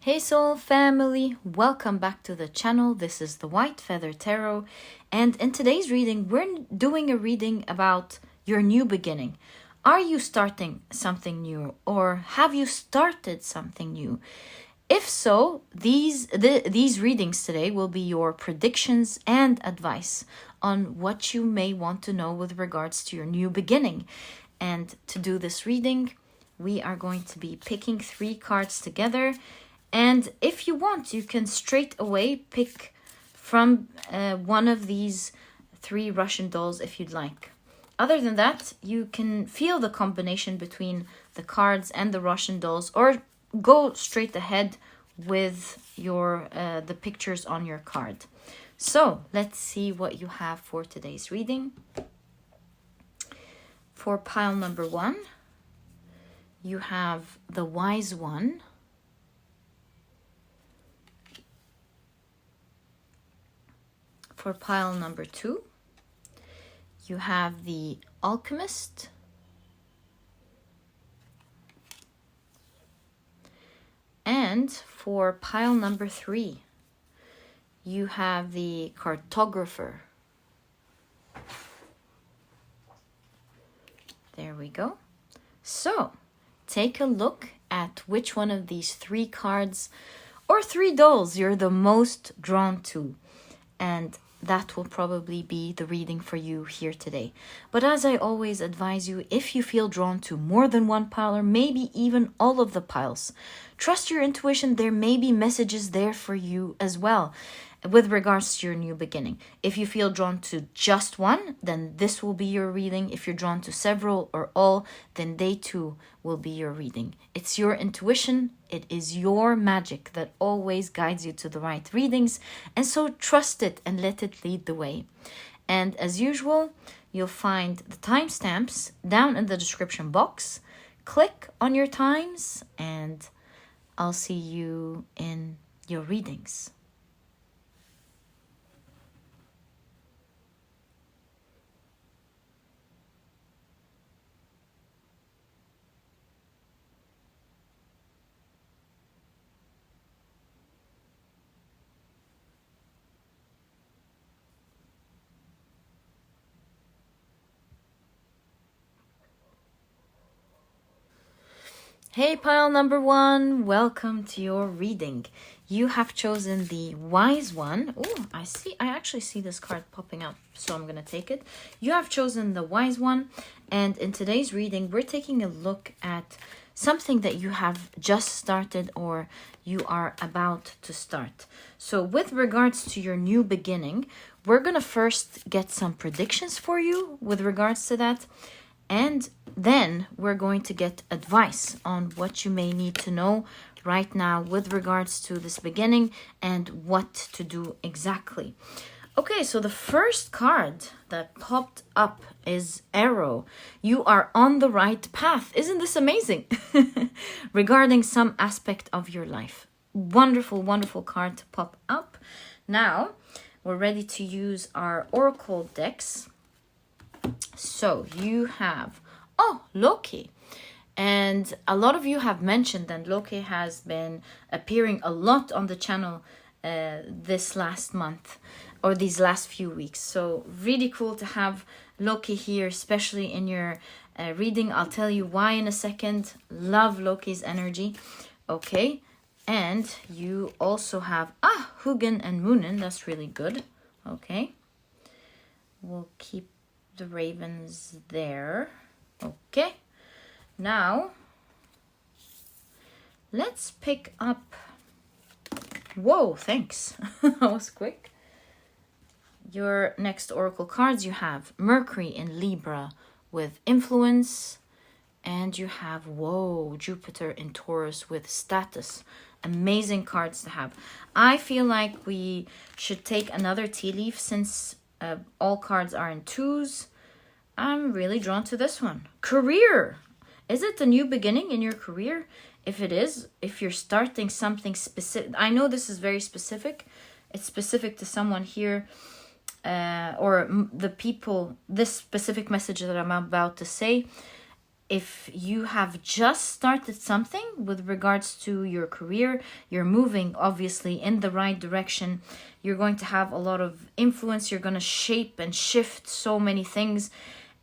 Hey Soul family, welcome back to the channel. This is the White Feather Tarot, and in today's reading we're doing a reading about your new beginning. Are you starting something new, or have you started something new? If so, these readings today will be your predictions and advice on what you may want to know with regards to your new beginning. And to do this reading, we are going to be picking 3 cards together. And if you want, you can straight away pick from one of these 3 Russian dolls if you'd like. Other than that, you can feel the combination between the cards and the Russian dolls, or go straight ahead with your the pictures on your card. So let's see what you have for today's reading. For pile number 1, you have the Wise One. For pile number 2, you have the Alchemist. And for pile number 3, you have the Cartographer. There we go. So, take a look at which one of these 3 cards or 3 dolls you're the most drawn to. And that will probably be the reading for you here today. But as I always advise you, if you feel drawn to more than one pile, or maybe even all of the piles, trust your intuition. There may be messages there for you as well with regards to your new beginning. If you feel drawn to just one, then this will be your reading. If you're drawn to several or all, then they too will be your reading. It's your intuition. It is your magic that always guides you to the right readings. And so trust it and let it lead the way. And as usual, you'll find the timestamps down in the description box. Click on your times and I'll see you in your readings. Hey pile number 1, welcome to your reading. You have chosen the Wise One. Oh, I actually see this card popping up, so I'm going to take it. You have chosen the Wise One, and in today's reading, we're taking a look at something that you have just started or you are about to start. So with regards to your new beginning, we're going to first get some predictions for you with regards to that. And then we're going to get advice on what you may need to know right now with regards to this beginning and what to do exactly. Okay, so the first card that popped up is Arrow. You are on the right path. Isn't this amazing? Regarding some aspect of your life. Wonderful, wonderful card to pop up. Now, we're ready to use our Oracle decks. So you have, Loki. And a lot of you have mentioned that Loki has been appearing a lot on the channel this last month or these last few weeks. So really cool to have Loki here, especially in your reading. I'll tell you why in a second. Love Loki's energy. Okay. And you also have, Hugin and Moonin. That's really good. Okay. We'll keep the ravens there. Okay, now let's pick up. Whoa, thanks. That was quick. Your next oracle cards, you have Mercury in Libra with influence, and you have Jupiter in Taurus with status. Amazing cards to have. I feel like we should take another tea leaf since all cards are in 2s. I'm really drawn to this one. Career. Is it a new beginning in your career? If it is, if you're starting something specific. I know this is very specific. It's specific to someone here or the people, this specific message that I'm about to say. if you have just started something with regards to your career, you're moving obviously in the right direction. You're going to have a lot of influence. You're going to shape and shift so many things,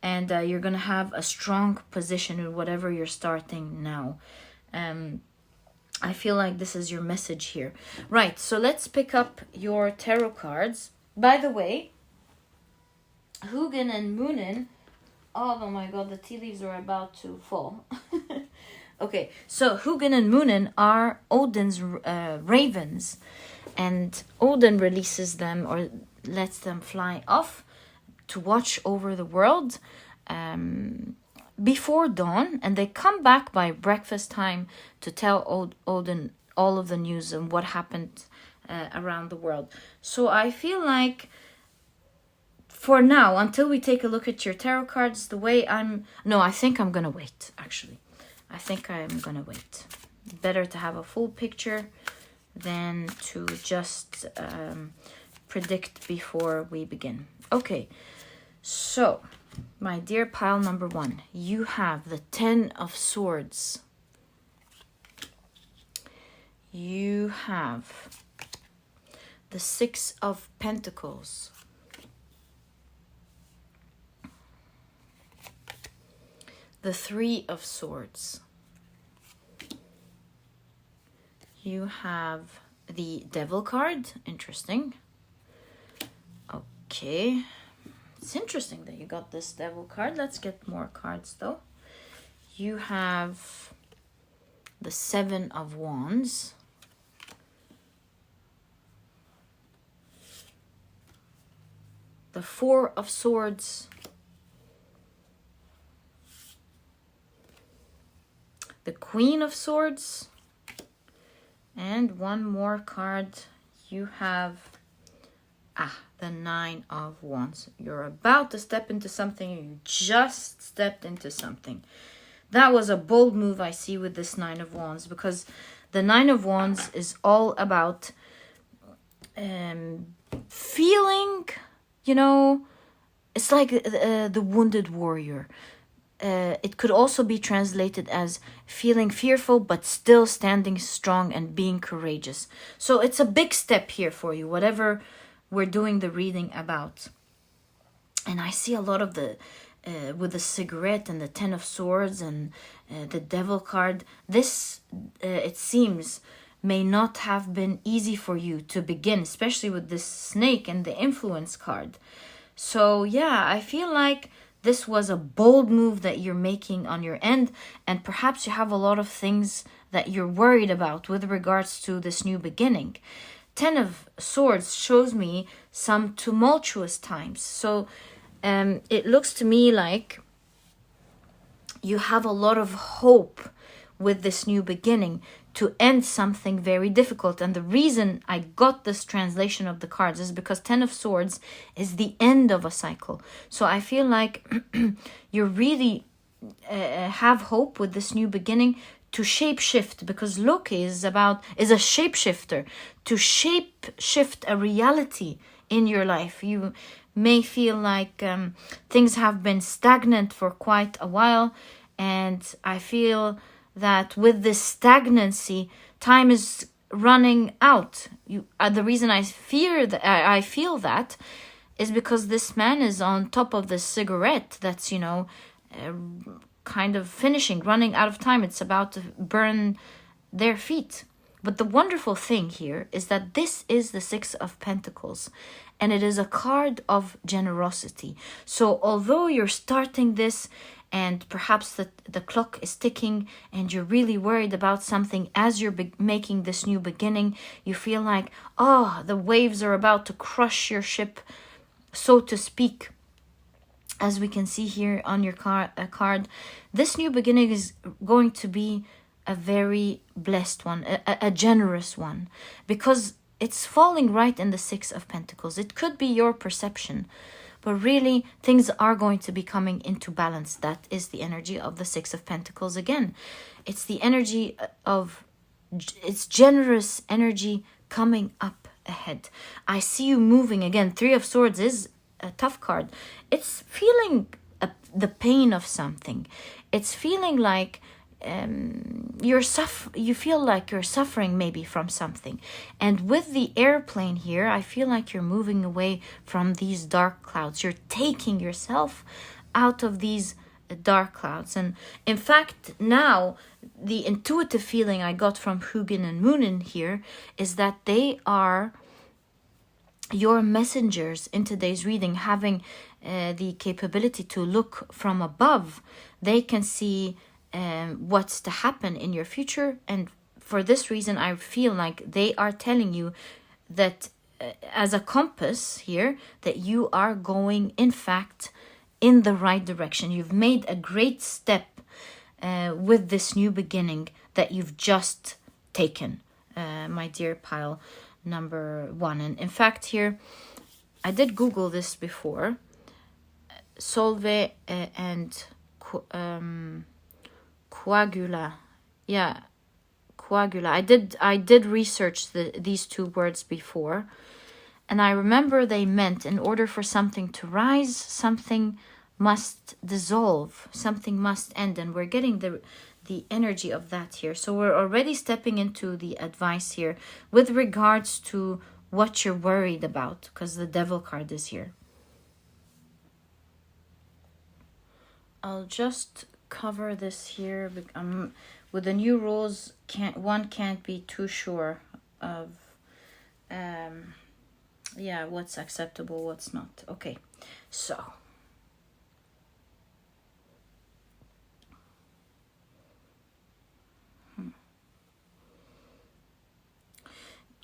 and you're going to have a strong position in whatever you're starting now. I feel like this is your message here. Right, so let's pick up your tarot cards. By the way, Hugin and Moonin, oh my god, the tea leaves are about to fall. Okay, so Hugin and Moonin are Odin's ravens, and Odin releases them or lets them fly off to watch over the world before dawn, and they come back by breakfast time to tell Odin all of the news and what happened around the world. So I feel like for now, until we take a look at your tarot cards, the way I think I'm gonna wait, actually. I think I'm gonna wait. Better to have a full picture than to just predict before we begin. Okay, so my dear pile number 1, you have the 10 of Swords. You have the 6 of Pentacles. The 3 of Swords. You have the Devil card. Interesting. Okay. It's interesting that you got this Devil card. Let's get more cards though. You have the 7 of Wands. The 4 of Swords. The Queen of Swords. And one more card. You have the 9 of Wands. You're about to step into something. You just stepped into something. That was a bold move I see with this 9 of Wands, because the 9 of Wands is all about feeling, it's like the wounded warrior. It could also be translated as feeling fearful but still standing strong and being courageous. So it's a big step here for you, whatever we're doing the reading about. And I see a lot of the with the cigarette and the 10 of Swords and the Devil card. This it seems may not have been easy for you to begin, especially with this snake and the influence card. So yeah, I feel like this was a bold move that you're making on your end, and perhaps you have a lot of things that you're worried about with regards to this new beginning. 10 of Swords shows me some tumultuous times. So it looks to me like you have a lot of hope with this new beginning to end something very difficult. And the reason I got this translation of the cards is because 10 of Swords is the end of a cycle. So I feel like you really have hope with this new beginning to shape shift, because Loki is a shapeshifter, to shape shift a reality in your life. You may feel like things have been stagnant for quite a while, and I feel that with this stagnancy, time is running out. The reason I feel that is because this man is on top of the cigarette that's kind of finishing, running out of time. It's about to burn their feet. But the wonderful thing here is that this is the 6 of Pentacles, and it is a card of generosity. So although you're starting this and perhaps the clock is ticking and you're really worried about something as you're making this new beginning, you feel like, the waves are about to crush your ship, so to speak. As we can see here on your card, this new beginning is going to be a very blessed one, a generous one, because it's falling right in the 6 of Pentacles. It could be your perception, but really things are going to be coming into balance. That is the energy of the 6 of Pentacles again. It's the energy it's generous energy coming up ahead. I see you moving again. 3 of Swords is a tough card. It's feeling the pain of something. it's feeling like you feel like you're suffering maybe from something. And with the airplane here, I feel like you're moving away from these dark clouds. You're taking yourself out of these dark clouds. And in fact, now the intuitive feeling I got from Hugin and Moonin here is that they are your messengers in today's reading, having the capability to look from above. They can see what's to happen in your future, and for this reason I feel like they are telling you that as a compass here, that you are going in fact in the right direction. You've made a great step with this new beginning that you've just taken, my dear pile number 1. And in fact here, I did Google this before, solve and coagula. Yeah, coagula. I did research these two words before, and I remember they meant in order for something to rise, something must dissolve, something must end, and we're getting the energy of that here. So we're already stepping into the advice here with regards to what you're worried about, because the Devil card is here. I'll just cover this here. With the new rules, one can't be too sure of yeah, what's acceptable, what's not. Okay, so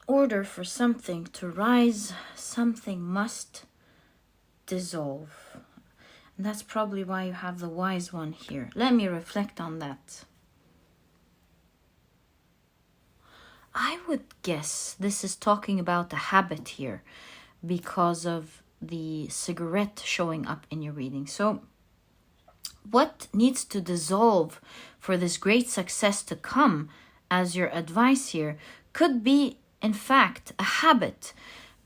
order for something to rise, something must dissolve. And that's probably why you have the Wise One here. Let me reflect on that. I would guess this is talking about a habit here because of the cigarette showing up in your reading. So what needs to dissolve for this great success to come as your advice here could be, in fact, a habit.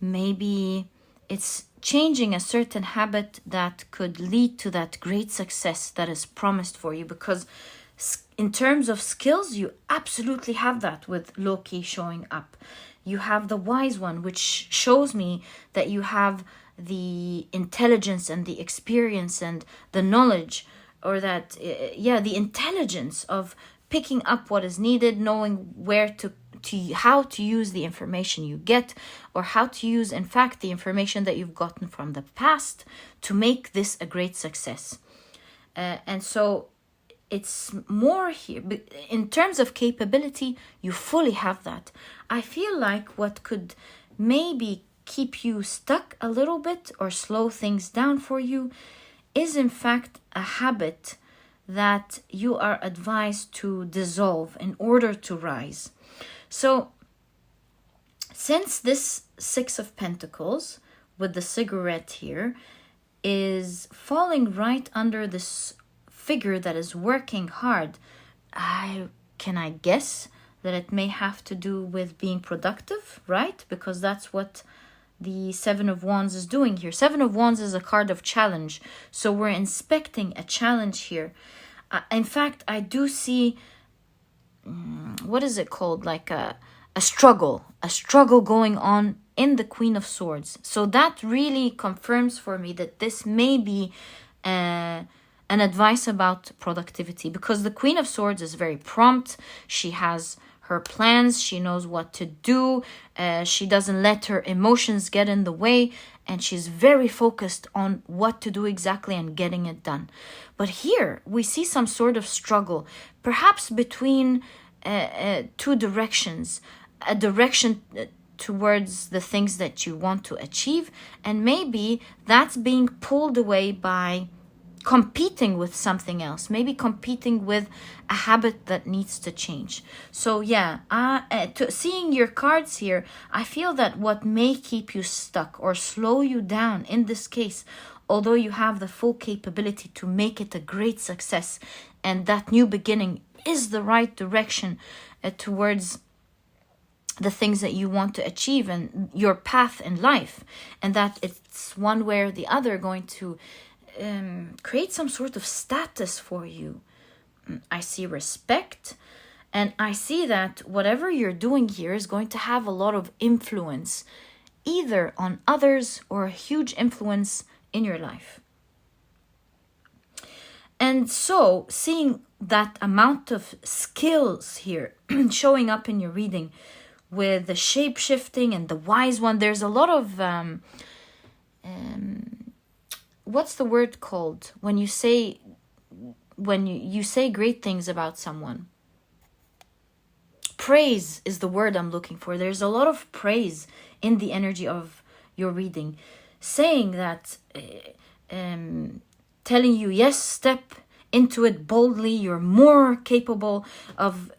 Maybe it's changing a certain habit that could lead to that great success that is promised for you, because in terms of skills, you absolutely have that with Loki showing up. You have the Wise One, which shows me that you have the intelligence and the experience and the knowledge, or that, the intelligence of picking up what is needed, knowing where to how to use the information you get, or how to use, in fact, the information that you've gotten from the past to make this a great success. And so it's more here. In terms of capability, you fully have that. I feel like what could maybe keep you stuck a little bit or slow things down for you is, in fact, a habit that you are advised to dissolve in order to rise. So, since this Six of Pentacles with the cigarette here is falling right under this figure that is working hard, I guess that it may have to do with being productive, right? Because that's what the Seven of Wands is doing here. Seven of Wands is a card of challenge. So we're inspecting a challenge here. In fact, I do see, what is it called? Like a struggle going on in the Queen of Swords. So that really confirms for me that this may be an advice about productivity, because the Queen of Swords is very prompt. She has her plans. She knows what to do. She doesn't let her emotions get in the way, and she's very focused on what to do exactly and getting it done. But here we see some sort of struggle, perhaps between two directions, a direction towards the things that you want to achieve, and maybe that's being pulled away by competing with something else, maybe competing with a habit that needs to change. So seeing your cards here, I feel that what may keep you stuck or slow you down in this case, although you have the full capability to make it a great success, and that new beginning is the right direction towards the things that you want to achieve and your path in life, and that it's one way or the other going to create some sort of status for you, I see respect, and I see that whatever you're doing here is going to have a lot of influence, either on others or a huge influence in your life. And so seeing that amount of skills here showing up in your reading with the shape shifting and the wise one, there's a lot of what's the word called when you say great things about someone? Praise is the word I'm looking for. There's a lot of praise in the energy of your reading, saying that telling you, yes, step into it boldly. You're more capable of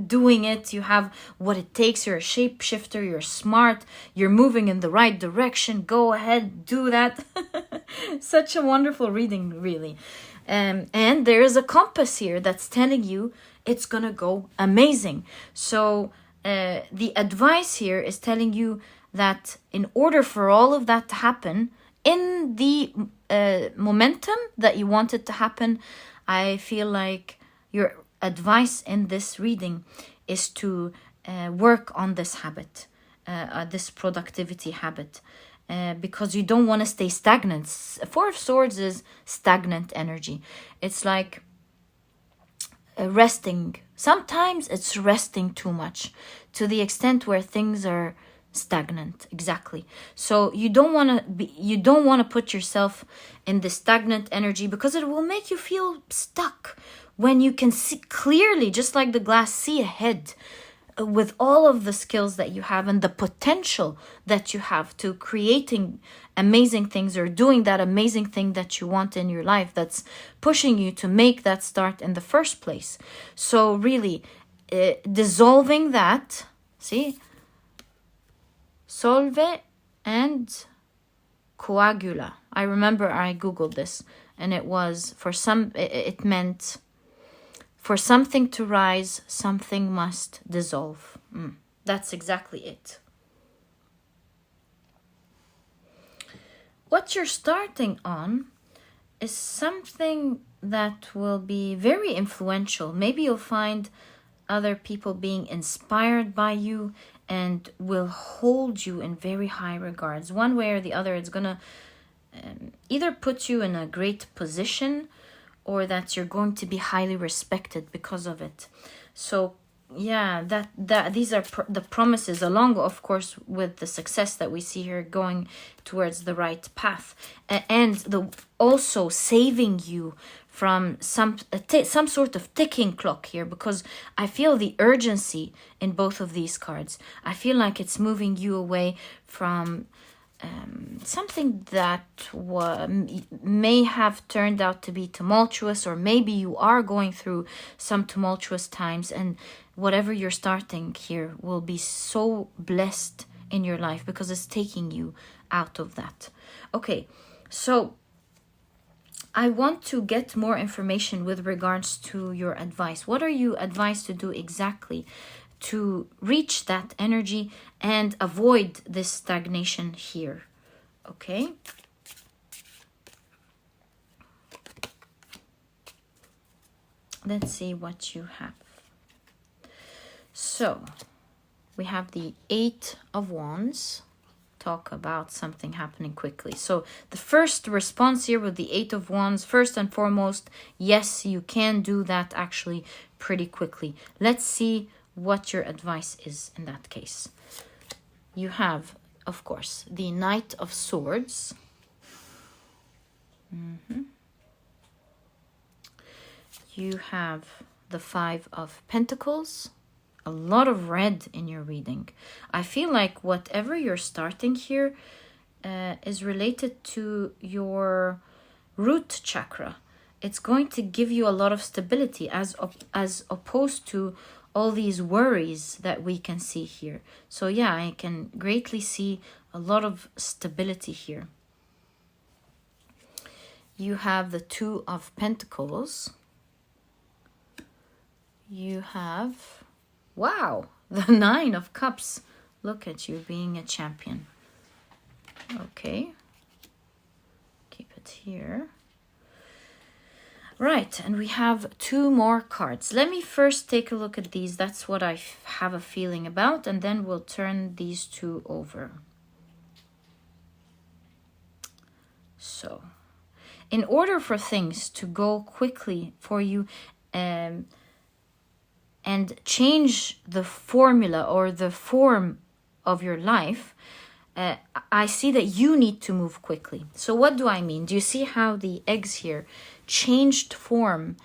doing it. You have what it takes. You're a shapeshifter. You're smart. You're moving in the right direction. Go ahead, do that. Such a wonderful reading, really. And there is a compass here that's telling you it's going to go amazing. So the advice here is telling you that in order for all of that to happen, in the momentum that you want it to happen, I feel like your advice in this reading is to work on this habit, this productivity habit, because you don't want to stay stagnant. Four of Swords is stagnant energy. It's like resting. Sometimes it's resting too much to the extent where things are stagnant. Exactly. So you don't want to put yourself in the stagnant energy, because it will make you feel stuck when you can see clearly, just like the glass, see ahead with all of the skills that you have and the potential that you have to creating amazing things or doing that amazing thing that you want in your life, that's pushing you to make that start in the first place. So really dissolving that, see, solve and coagula. I remember I googled this, and it was it meant for something to rise, something must dissolve. That's exactly it. What you're starting on is something that will be very influential. Maybe you'll find other people being inspired by you and will hold you in very high regards. One way or the other, it's going to either put you in a great position, or that you're going to be highly respected because of it. So yeah, that these are the promises, along of course with the success that we see here, going towards the right path, and the also saving you from some sort of ticking clock here, because I feel the urgency in both of these cards. I feel like it's moving you away from something that may have turned out to be tumultuous, or maybe you are going through some tumultuous times, and whatever you're starting here will be so blessed in your life because it's taking you out of that. Okay, so I want to get more information with regards to your advice. What are you advised to do exactly to reach that energy and avoid this stagnation here? Okay. Let's see what you have. So we have the Eight of Wands. Talk about something happening quickly. So the first response here with the Eight of Wands, first and foremost, yes, you can do that actually pretty quickly. Let's see what your advice is in that case. You have, of course, the Knight of Swords. You have the Five of Pentacles. A lot of red in your reading. I feel like whatever you're starting here is related to your root chakra. It's going to give you a lot of stability as opposed to all these worries that we can see here. So yeah, I can greatly see a lot of stability here. You have the Two of Pentacles. You have, wow, the Nine of Cups. Look at you being a champion. Okay. Keep it here. Right, and we have 2 more cards. Let me first take a look at these. That's what I have a feeling about, and then we'll turn these 2 over. So, in order for things to go quickly for you and change the formula or the form of your life, I see that you need to move quickly. So what do I mean? Do you see how the eggs here changed form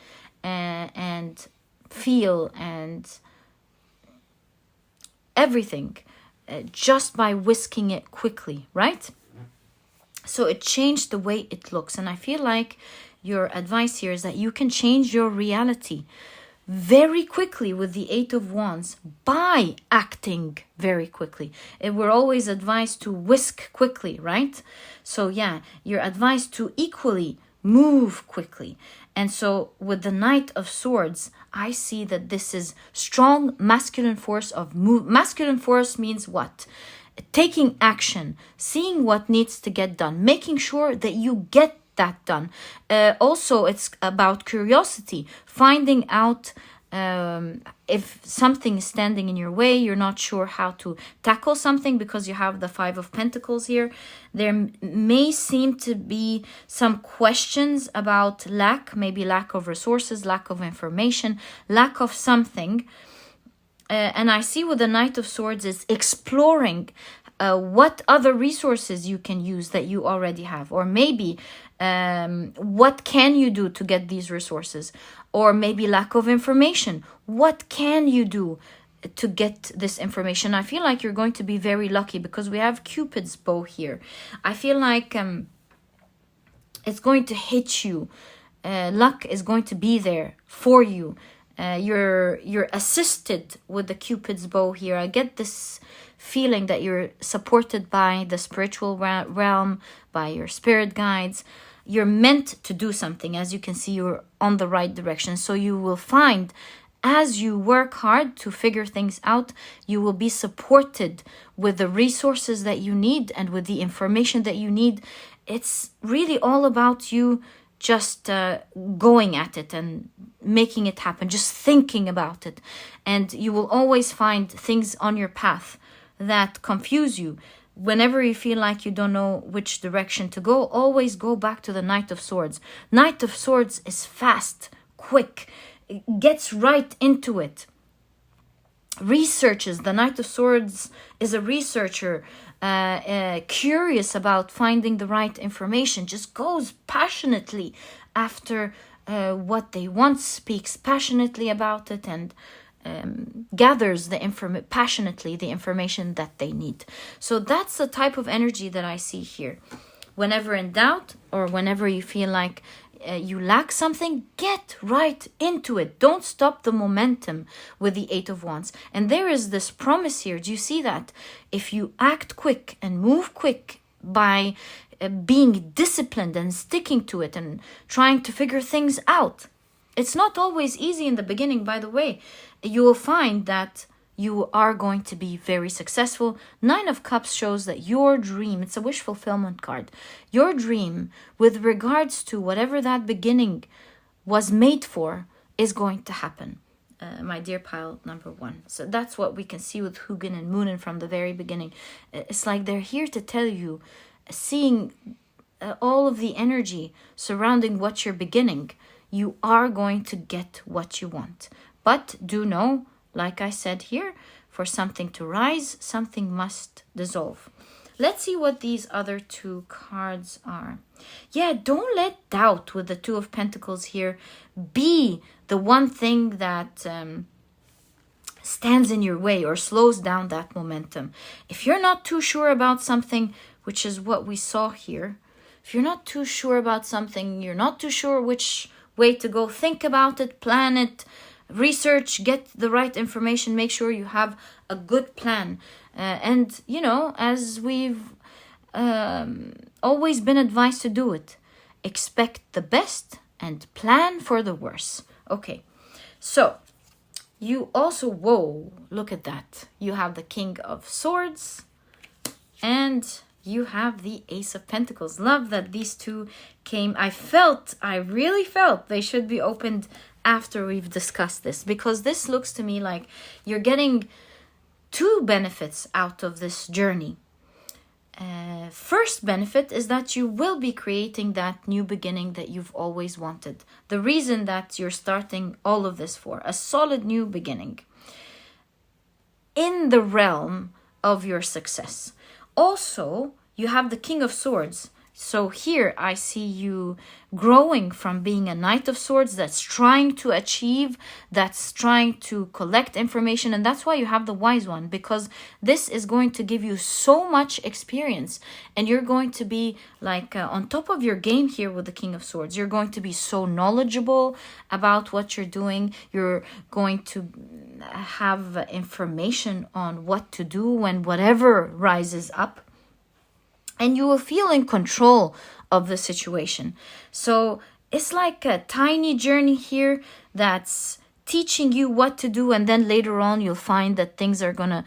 and feel and everything just by whisking it quickly, right? So it changed the way it looks. And I feel like your advice here is that you can change your reality very quickly with the 8 of Wands by acting very quickly. We're always advised to whisk quickly, right? So yeah, you're advised to equally move quickly. And so with the Knight of Swords, I see that this is strong masculine force of move. Masculine force means what? Taking action, seeing what needs to get done, making sure that you get that done. Also, it's about curiosity, finding out if something is standing in your way, you're not sure how to tackle something because you have the 5 of Pentacles here. There may seem to be some questions about lack, maybe lack of resources, lack of information, lack of something. And I see with the Knight of Swords is exploring what other resources you can use that you already have, or maybe what can you do to get these resources, or maybe lack of information. What can you do to get this information? I feel like you're going to be very lucky because we have Cupid's bow here. I feel like it's going to hit you. Luck is going to be there for you. You're assisted with the Cupid's bow here. I get this feeling that you're supported by the spiritual realm, by your spirit guides. You're meant to do something. As you can see, you're on the right direction. So you will find, as you work hard to figure things out, you will be supported with the resources that you need and with the information that you need. It's really all about you just going at it and making it happen, just thinking about it. And you will always find things on your path that confuse you. Whenever you feel like you don't know which direction to go, always go back to the Knight of Swords. Knight of Swords is fast, quick, gets right into it. Researches. The Knight of Swords is a researcher, curious about finding the right information, just goes passionately after what they want, speaks passionately about it, and gathers passionately the information that they need. So that's the type of energy that I see here. Whenever in doubt, or whenever you feel like you lack something, get right into it. Don't stop the momentum with the 8 of Wands. And there is this promise here. Do you see that? If you act quick and move quick by being disciplined and sticking to it and trying to figure things out. It's not always easy in the beginning, by the way. You will find that you are going to be very successful. 9 of Cups shows that your dream, it's a wish fulfillment card. Your dream, with regards to whatever that beginning was made for, is going to happen. My dear pile number 1. So that's what we can see with Hugin and Moonin from the very beginning. It's like they're here to tell you, seeing all of the energy surrounding what you're beginning, you are going to get what you want. But do know, like I said here, for something to rise, something must dissolve. Let's see what these other 2 cards are. Yeah, don't let doubt with the 2 of Pentacles here be the one thing that stands in your way or slows down that momentum. If you're not too sure about something, which is what we saw here, if you're not too sure about something, you're not too sure which way to go, think about it, plan it, research, get the right information, make sure you have a good plan. And, you know, as we've always been advised to do it, expect the best and plan for the worst. Okay, so you also, whoa, look at that. You have the King of Swords and you have the Ace of Pentacles. Love that these two came. I really felt they should be opened after we've discussed this, because this looks to me like you're getting two benefits out of this journey. First benefit is that you will be creating that new beginning that you've always wanted. The reason that you're starting all of this for, a solid new beginning in the realm of your success. Also, you have the King of Swords. So here I see you growing from being a Knight of Swords that's trying to achieve, that's trying to collect information. And that's why you have the Wise One, because this is going to give you so much experience. And you're going to be like on top of your game here with the King of Swords. You're going to be so knowledgeable about what you're doing. You're going to have information on what to do when whatever rises up. And you will feel in control of the situation. So it's like a tiny journey here that's teaching you what to do. And then later on, you'll find that things are going to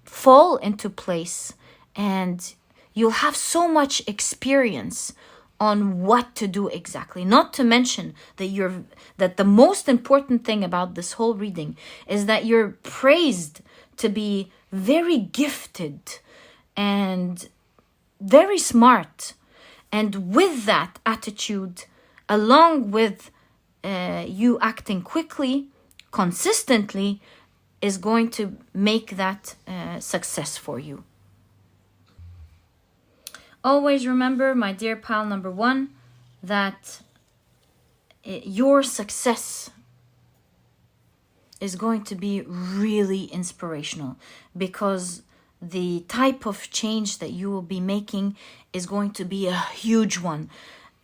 fall into place. And you'll have so much experience on what to do exactly. Not to mention that the most important thing about this whole reading is that you're praised to be very gifted and very smart. And with that attitude, along with you acting quickly, consistently, is going to make that success for you. Always remember, my dear pile number one, that your success is going to be really inspirational, because the type of change that you will be making is going to be a huge one.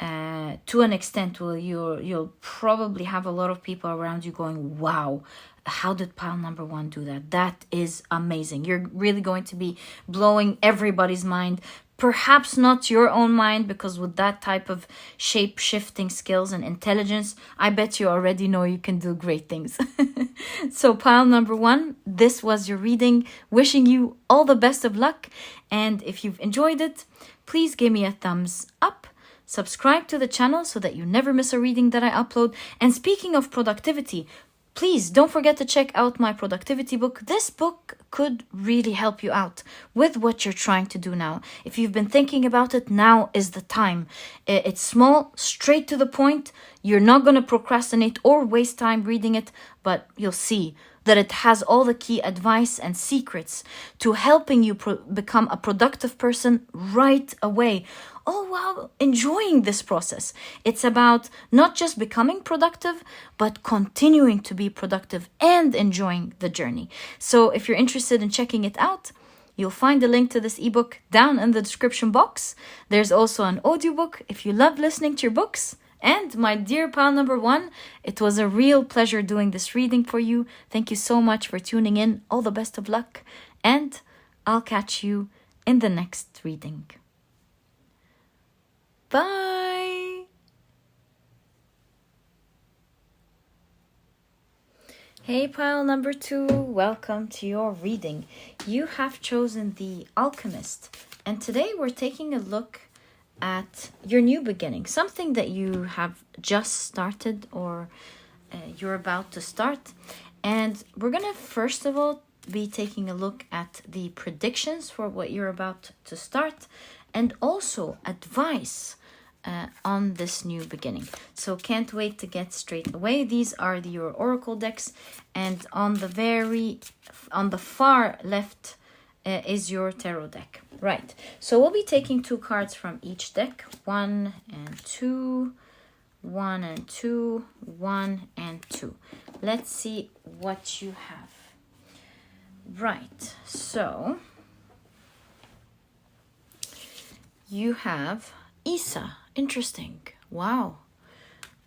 To an extent, you'll probably have a lot of people around you going, wow, how did pile number one do that? That is amazing. You're really going to be blowing everybody's mind. Perhaps not your own mind, because with that type of shape-shifting skills and intelligence, I bet you already know you can do great things. So pile number one, this was your reading. Wishing you all the best of luck. And if you've enjoyed it, please give me a thumbs up. Subscribe to the channel so that you never miss a reading that I upload. And speaking of productivity, please don't forget to check out my productivity book. This book could really help you out with what you're trying to do now. If you've been thinking about it, now is the time. It's small, straight to the point. You're not going to procrastinate or waste time reading it, but you'll see that it has all the key advice and secrets to helping you become a productive person right away, all while enjoying this process. It's about not just becoming productive, but continuing to be productive and enjoying the journey. So if you're interested in checking it out, you'll find a link to this ebook down in the description box. There's also an audiobook if you love listening to your books. And my dear pile number one, it was a real pleasure doing this reading for you. Thank you so much for tuning in. All the best of luck. And I'll catch you in the next reading. Bye. Hey pile number two, welcome to your reading. You have chosen the Alchemist. And today we're taking a look at your new beginning, something that you have just started or you're about to start. And we're gonna first of all be taking a look at the predictions for what you're about to start, and also advice on this new beginning. So can't wait to get straight away. These are your oracle decks, and on the far left is your tarot deck. Right, so we'll be taking two cards from each deck. 1 and 2, 1 and 2, 1 and 2. Let's see what you have. Right, so you have Isa. Interesting. Wow.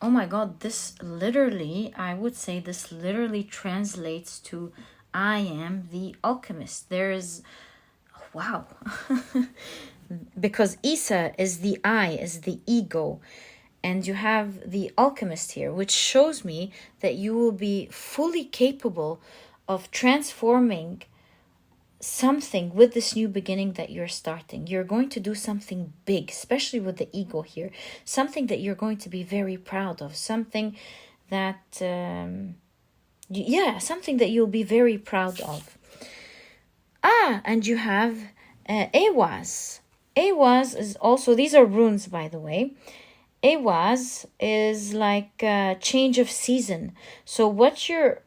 Oh my god, this literally, I would say this literally translates to I am the alchemist. There is, wow. Because Isa is the I, is the ego. And you have the alchemist here, which shows me that you will be fully capable of transforming something with this new beginning that you're starting. You're going to do something big, especially with the ego here. Something that you're going to be very proud of. Something that, something that you'll be very proud of. And you have Awaz. Awaz is also, these are runes, by the way. Awaz is like a change of season. So what you're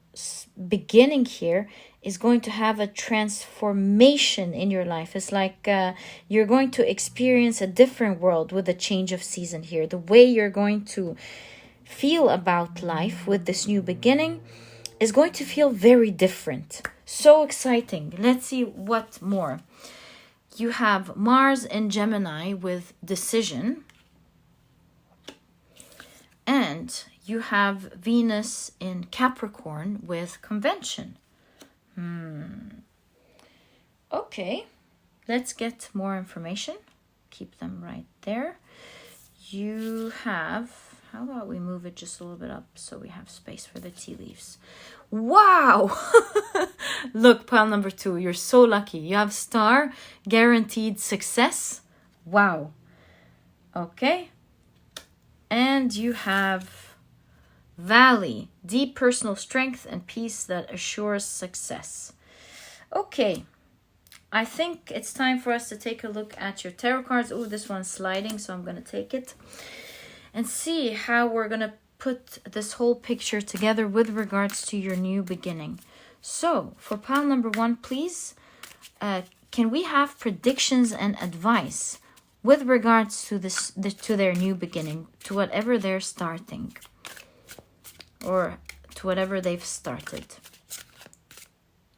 beginning here is going to have a transformation in your life. It's like you're going to experience a different world with a change of season here. The way you're going to feel about life with this new beginning is going to feel very different. So exciting. Let's see what more. You have Mars in Gemini with decision. And you have Venus in Capricorn with convention. Okay, let's get more information. Keep them right there. You have, how about we move it just a little bit up so we have space for the tea leaves. Wow! Look, pile number 2, you're so lucky. You have star, guaranteed success. Wow. Okay. And you have valley, deep personal strength and peace that assures success. Okay, I think it's time for us to take a look at your tarot cards. Oh, this one's sliding, so I'm going to take it. And see how we're going to put this whole picture together with regards to your new beginning. So, for pile number 1, please, can we have predictions and advice with regards to to their new beginning, to whatever they're starting, or to whatever they've started?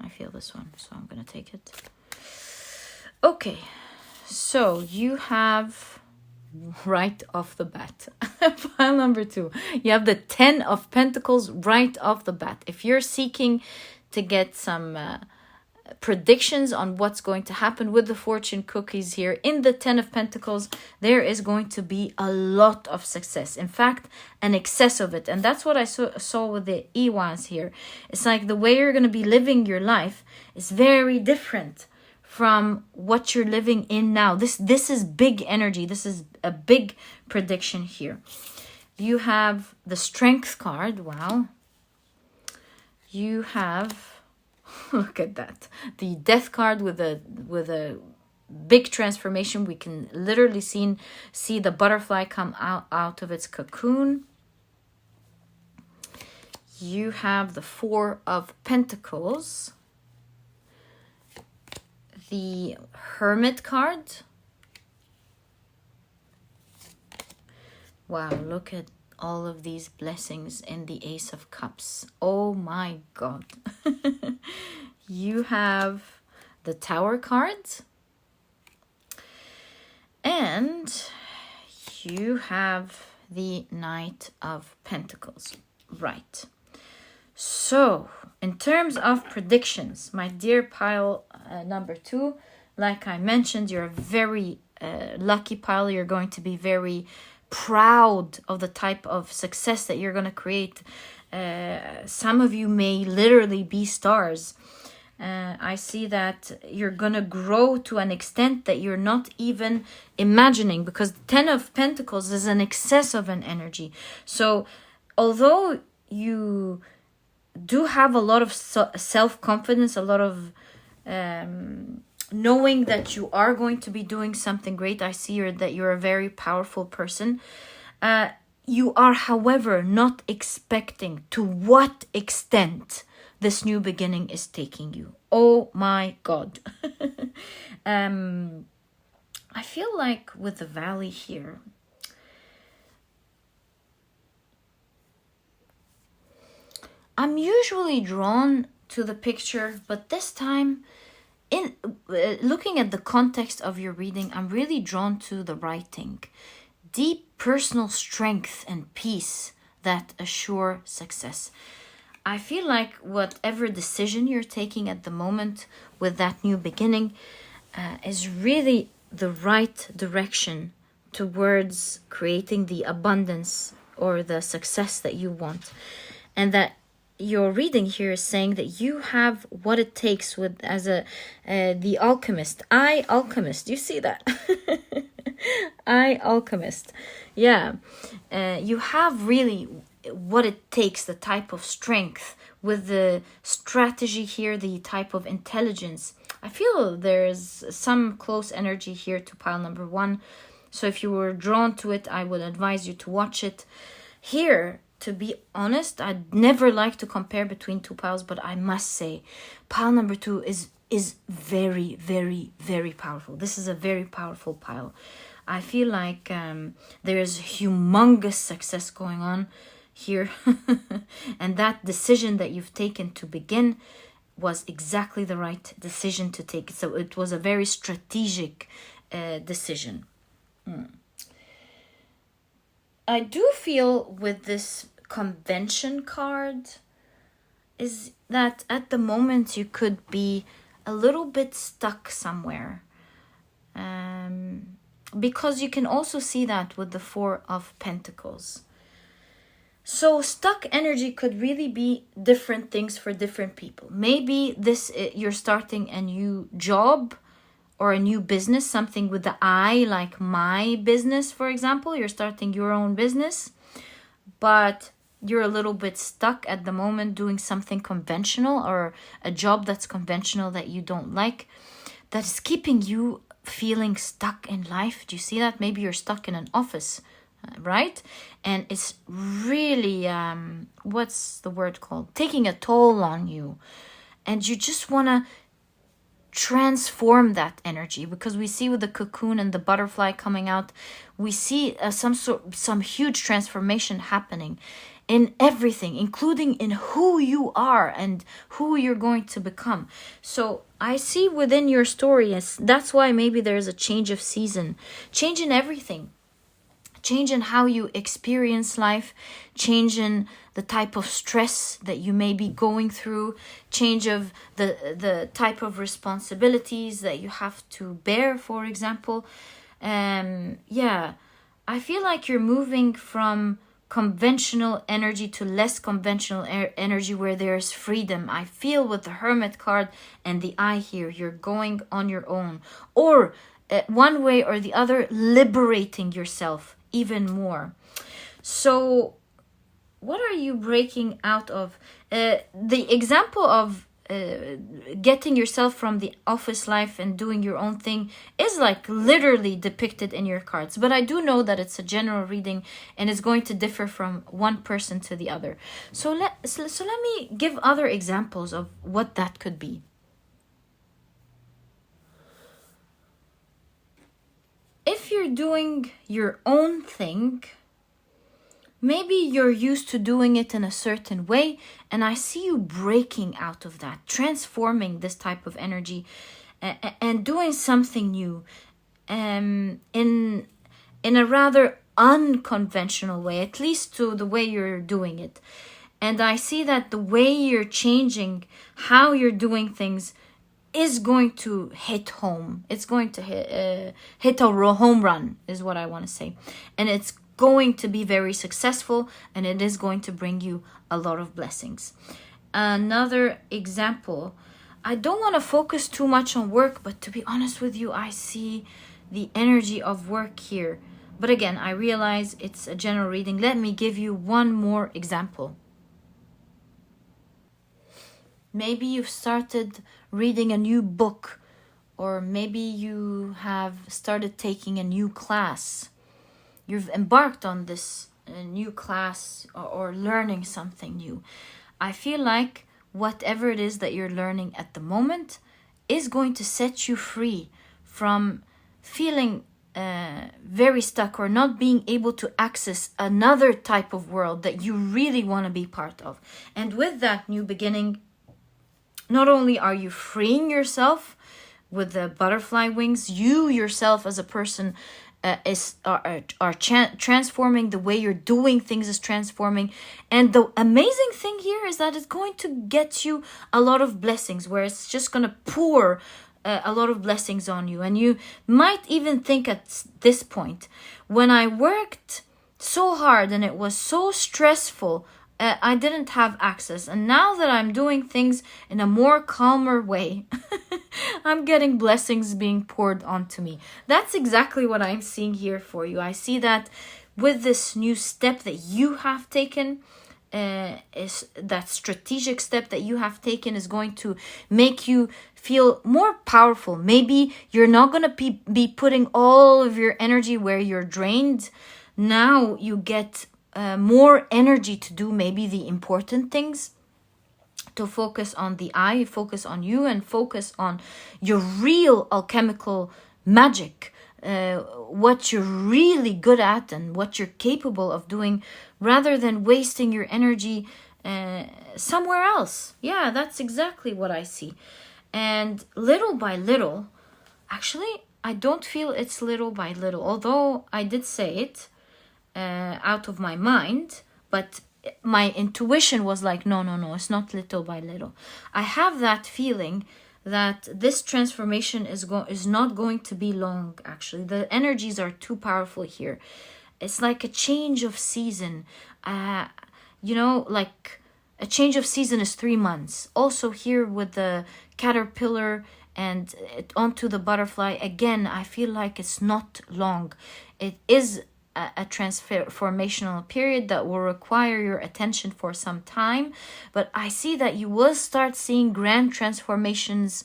I feel this one, so I'm going to take it. Okay, so you have right off the bat, pile number 2, you have the 10 of Pentacles right off the bat. If you're seeking to get some predictions on what's going to happen with the fortune cookies here in the 10 of Pentacles, there is going to be a lot of success. In fact, an excess of it. And that's what I saw with the Awaz here. It's like the way you're going to be living your life is very different from what you're living in now. This is big energy. This is a big prediction here. You have the Strength card. Wow. You have, look at that, the Death card with a big transformation. We can literally see the butterfly come out of its cocoon. You have the 4 of Pentacles, the Hermit card. Wow, look at all of these blessings in the Ace of Cups. Oh my God. You have the Tower cards. And you have the Knight of Pentacles. Right. So, in terms of predictions, my dear pile number 2, like I mentioned, you're a very lucky pile. You're going to be very proud of the type of success that you're going to create. Some of you may literally be stars. I see that you're going to grow to an extent that you're not even imagining, because the 10 of Pentacles is an excess of an energy. So although you do have a lot of self-confidence, a lot of knowing that you are going to be doing something great, I see that you're a very powerful person. You are, however, not expecting to what extent this new beginning is taking you. Oh my God. I feel like with the Valley here, I'm usually drawn to the picture, but this time, in looking at the context of your reading, I'm really drawn to the writing. Deep personal strength and peace that assure success. I feel like whatever decision you're taking at the moment with that new beginning is really the right direction towards creating the abundance or the success that you want. And that your reading here is saying that you have what it takes with as a the alchemist. I alchemist. You see that? I alchemist. Yeah. You have really what it takes, the type of strength with the strategy here, the type of intelligence. I feel there's some close energy here to pile number 1. So if you were drawn to it, I would advise you to watch it. Here, to be honest, I'd never like to compare between 2 piles, but I must say pile number 2 is very, very, very powerful. This is a very powerful pile. I feel like there's humongous success going on here. And that decision that you've taken to begin was exactly the right decision to take. So it was a very strategic decision. I do feel with this convention card is that at the moment you could be a little bit stuck somewhere. Because you can also see that with the 4 of Pentacles. So stuck energy could really be different things for different people. Maybe you're starting a new job or a new business, something with the I, like my business, for example. You're starting your own business, but you're a little bit stuck at the moment doing something conventional or a job that's conventional that you don't like, that is keeping you feeling stuck in life. Do you see that? Maybe you're stuck in an office, right? And it's really, what's the word called? Taking a toll on you. And you just want to transform that energy, because we see with the cocoon and the butterfly coming out, we see some huge transformation happening in everything, including in who you are and who you're going to become. So I see within your story, that's why maybe there's a change of season, change in everything, change in how you experience life, change in the type of stress that you may be going through, change of the type of responsibilities that you have to bear, for example. Yeah, I feel like you're moving from conventional energy to less conventional energy where there's freedom. I feel with the Hermit card and the Eye here, you're going on your own, or one way or the other, liberating yourself even more. So what are you breaking out of? The example of getting yourself from the office life and doing your own thing is like literally depicted in your cards. But I do know that it's a general reading and it's going to differ from one person to the other. So let me give other examples of what that could be. If you're doing your own thing, maybe you're used to doing it in a certain way, and I see you breaking out of that, transforming this type of energy and doing something new in a rather unconventional way, at least to the way you're doing it. And I see that the way you're changing how you're doing things is going to hit home. It's going to hit a home run is what I want to say. And it's going to be very successful, and it is going to bring you a lot of blessings. Another example, I don't want to focus too much on work, but to be honest with you, I see the energy of work here. But again, I realize it's a general reading. Let me give you one more example. Maybe you've started reading a new book, or maybe you have started taking a new class. You've embarked on this new class or learning something new. I feel like whatever it is that you're learning at the moment is going to set you free from feeling very stuck or not being able to access another type of world that you really want to be part of. And with that new beginning, not only are you freeing yourself with the butterfly wings, you yourself as a person are transforming. The way you're doing things is transforming. And the amazing thing here is that it's going to get you a lot of blessings, where it's just going to pour a lot of blessings on you. And you might even think at this point, when I worked so hard and it was so stressful, I didn't have access. And now that I'm doing things in a more calmer way, I'm getting blessings being poured onto me. That's exactly what I'm seeing here for you. I see that with this new step that you have taken, is that strategic step that you have taken is going to make you feel more powerful. Maybe you're not going to be putting all of your energy where you're drained. Now you get more energy to do maybe the important things, to focus on the I, focus on you, and focus on your real alchemical magic, what you're really good at and what you're capable of doing, rather than wasting your energy somewhere else. Yeah, that's exactly what I see. And little by little, actually, I don't feel it's little by little, although I did say it out of my mind, but my intuition was like, no, it's not little by little. I have that feeling that this transformation is not going to be long. Actually, the energies are too powerful here. It's like a change of season. Like a change of season is 3 months. Also here with the caterpillar and onto the butterfly, again, I feel like it's not long. It is a transformational period that will require your attention for some time, but I see that you will start seeing grand transformations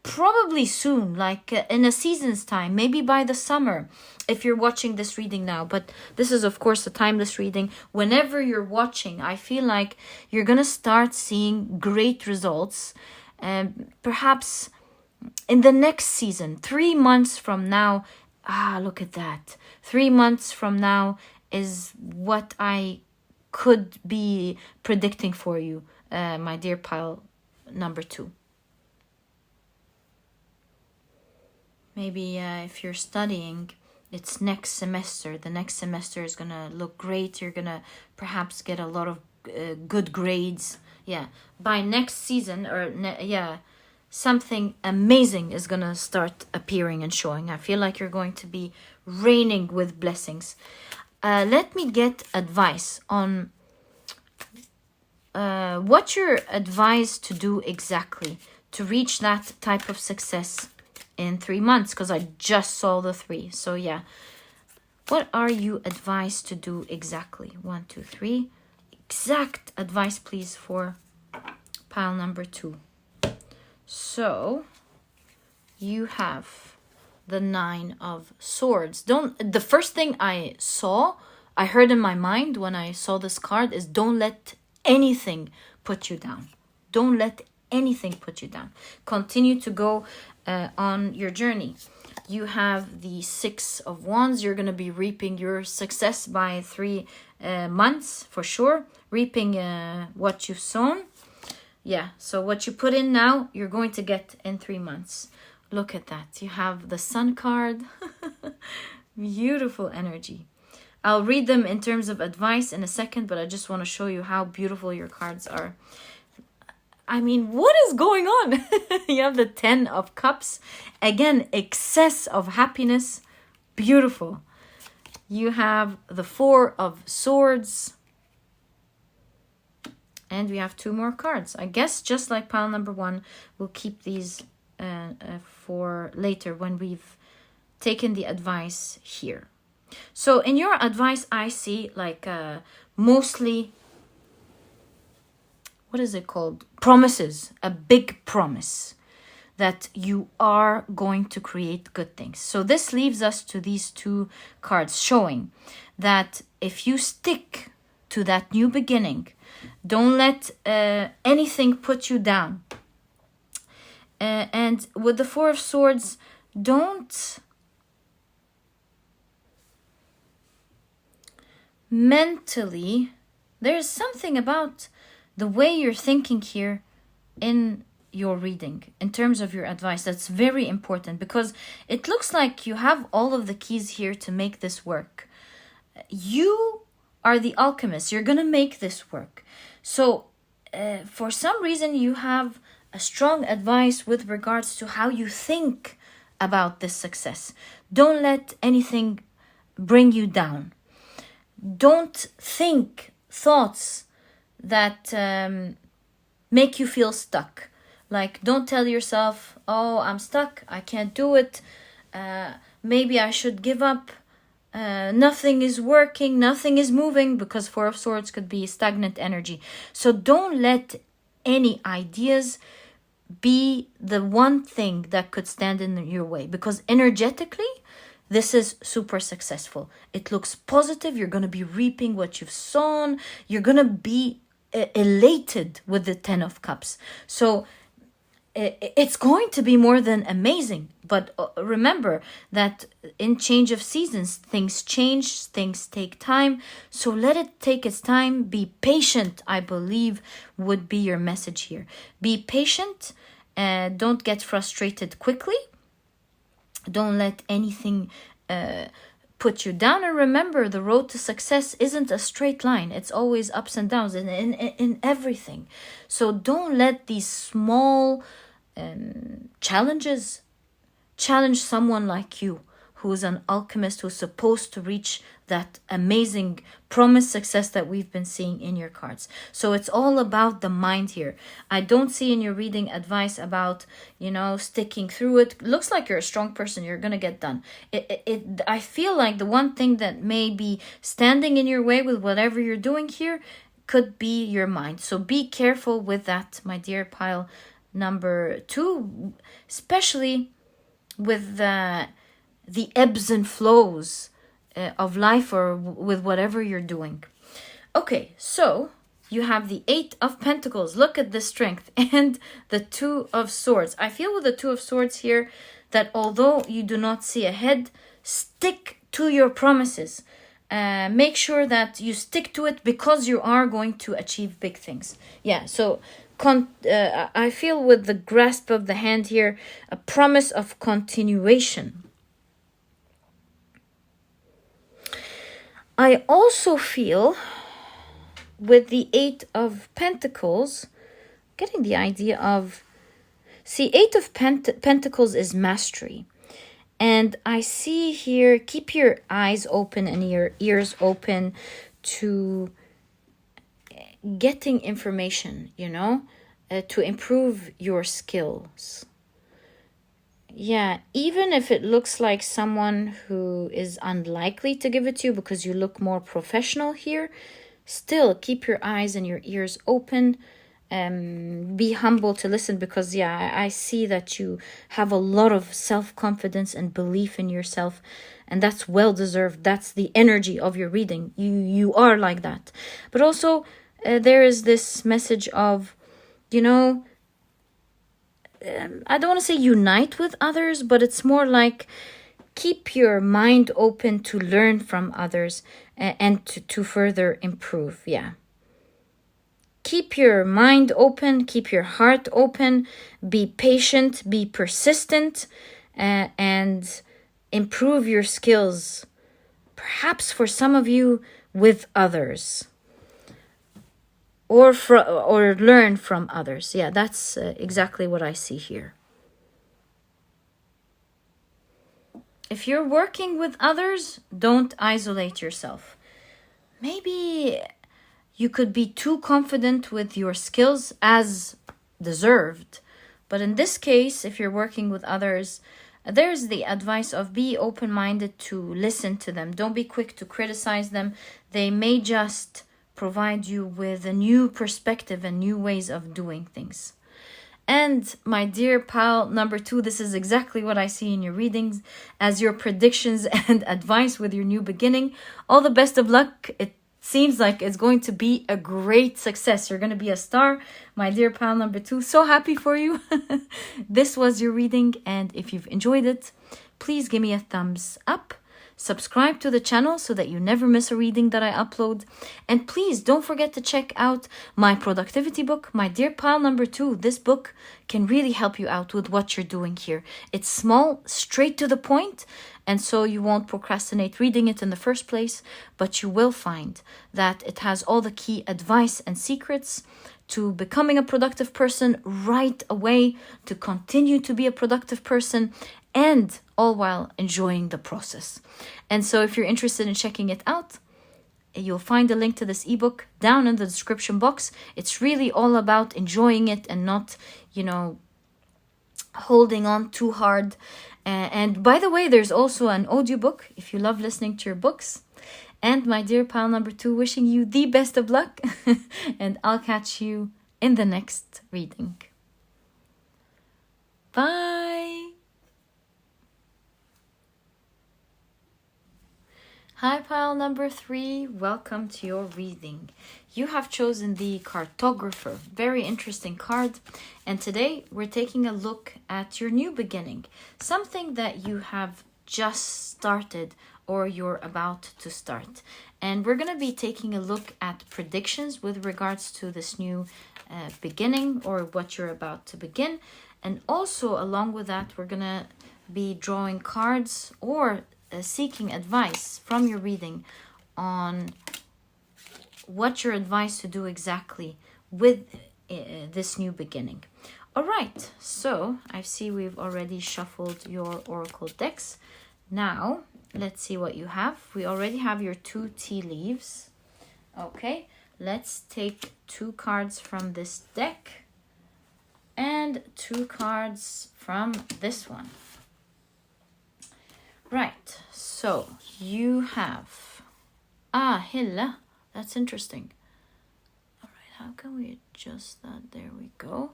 probably soon, like in a season's time, maybe by the summer, if you're watching this reading now. But this is, of course, a timeless reading. Whenever you're watching, I feel like you're gonna start seeing great results, perhaps in the next season, 3 months from now. Look at that. 3 months from now is what I could be predicting for you, my dear pile number 2. Maybe if you're studying, it's next semester. The next semester is going to look great. You're going to perhaps get a lot of good grades. Yeah, by next season, something amazing is going to start appearing and showing. I feel like you're going to be raining with blessings. Let me get advice on what you're advised to do exactly to reach that type of success in 3 months, because I just saw the 3. So yeah, what are you advised to do exactly? 1, 2, 3. Exact advice, please, for pile number 2. So you have the 9 of Swords. The first thing I heard in my mind when I saw this card is, don't let anything put you down. Don't let anything put you down. Continue to go on your journey. You have the 6 of Wands. You're going to be reaping your success by 3 months for sure. Reaping what you've sown. Yeah, so what you put in now, you're going to get in 3 months. Look at that. You have the Sun card. Beautiful energy. I'll read them in terms of advice in a second, but I just want to show you how beautiful your cards are. I mean, what is going on? You have the 10 of Cups. Again, excess of happiness. Beautiful. You have the 4 of Swords. And we have 2 more cards. I guess just like pile number 1, we'll keep these for later when we've taken the advice here. So in your advice, I see like mostly, what is it called? Promises. A big promise that you are going to create good things. So this leaves us to these 2 cards showing that if you stick to that new beginning, don't let anything put you down. And with the 4 of Swords, don't mentally, there's something about the way you're thinking here in your reading, in terms of your advice, that's very important, because it looks like you have all of the keys here to make this work. You are the alchemist. You're going to make this work. So for some reason, you have a strong advice with regards to how you think about this success. Don't let anything bring you down. Don't think thoughts that make you feel stuck. Like, don't tell yourself, oh, I'm stuck, I can't do it, maybe I should give up, nothing is working, nothing is moving, because Four of Swords could be stagnant energy. So don't let any ideas be the one thing that could stand in your way, because energetically this is super successful. It looks positive. You're going to be reaping what you've sown. You're going to be elated with the 10 of Cups. So it's going to be more than amazing. But remember that in change of seasons, things change, things take time. So let it take its time. Be patient, I believe, would be your message here. Be patient. Don't get frustrated quickly. Don't let anything put you down. And remember, the road to success isn't a straight line. It's always ups and downs in everything. So don't let these small challenges challenge someone like you, who's an alchemist, who's supposed to reach that amazing promised success that we've been seeing in your cards. So it's all about the mind here. I don't see in your reading advice about, sticking through it. Looks like you're a strong person. You're going to get done. I feel like the one thing that may be standing in your way with whatever you're doing here could be your mind. So be careful with that, my dear pile number 2, especially with the ebbs and flows of life, or with whatever you're doing. Okay, so you have the 8 of Pentacles. Look at the strength, and the 2 of Swords. I feel with the 2 of Swords here that although you do not see ahead, stick to your promises. Make sure that you stick to it, because you are going to achieve big things. Yeah, so I feel with the grasp of the hand here, a promise of continuation. I also feel with the 8 of Pentacles, getting the idea of, see, 8 of Pentacles is mastery. And I see here, keep your eyes open and your ears open to getting information, to improve your skills. Yeah, even if it looks like someone who is unlikely to give it to you because you look more professional here, still keep your eyes and your ears open. Be humble to listen, because I see that you have a lot of self-confidence and belief in yourself, and that's well deserved. That's the energy of your reading. You are like that. But also there is this message of, I don't want to say unite with others, but it's more like keep your mind open to learn from others and to further improve. Yeah. Keep your mind open, keep your heart open, be patient, be persistent, and improve your skills. Perhaps for some of you, with others. Or learn from others. Yeah, that's exactly what I see here. If you're working with others, don't isolate yourself. Maybe you could be too confident with your skills, as deserved. But in this case, if you're working with others, there's the advice of be open-minded to listen to them. Don't be quick to criticize them. They may just provide you with a new perspective and new ways of doing things. And my dear pile number 2, this is exactly what I see in your readings as your predictions and advice with your new beginning. All the best of luck. It seems like it's going to be a great success. You're going to be a star, my dear pile number 2. So happy for you. This was your reading, and if you've enjoyed it, please give me a thumbs up. Subscribe to the channel so that you never miss a reading that I upload. And please don't forget to check out my productivity book, my dear pile number 2. This book can really help you out with what you're doing here. It's small, straight to the point, and so you won't procrastinate reading it in the first place, but you will find that it has all the key advice and secrets to becoming a productive person right away, to continue to be a productive person, and all while enjoying the process. And so if you're interested in checking it out, You'll find a link to this ebook down in the description box. It's really all about enjoying it and not, you know, holding on too hard. And by the way, there's also an audiobook if you love listening to your books. And my dear pile number 2, wishing you the best of luck. And I'll catch you in the next reading. Bye. Hi pile number 3, welcome to your reading. You have chosen the Cartographer, very interesting card. And today we're taking a look at your new beginning, something that you have just started or you're about to start. And we're going to be taking a look at predictions with regards to this new beginning or what you're about to begin. And also along with that, we're going to be drawing cards or seeking advice from your reading on what you're advised to do exactly with this new beginning. All right, so I see we've already shuffled your oracle decks. Now, let's see what you have. We already have your 2 tea leaves. Okay, let's take 2 cards from this deck and 2 cards from this one. Right, so you have Hilla. That's interesting. All right, how can we adjust that? There we go.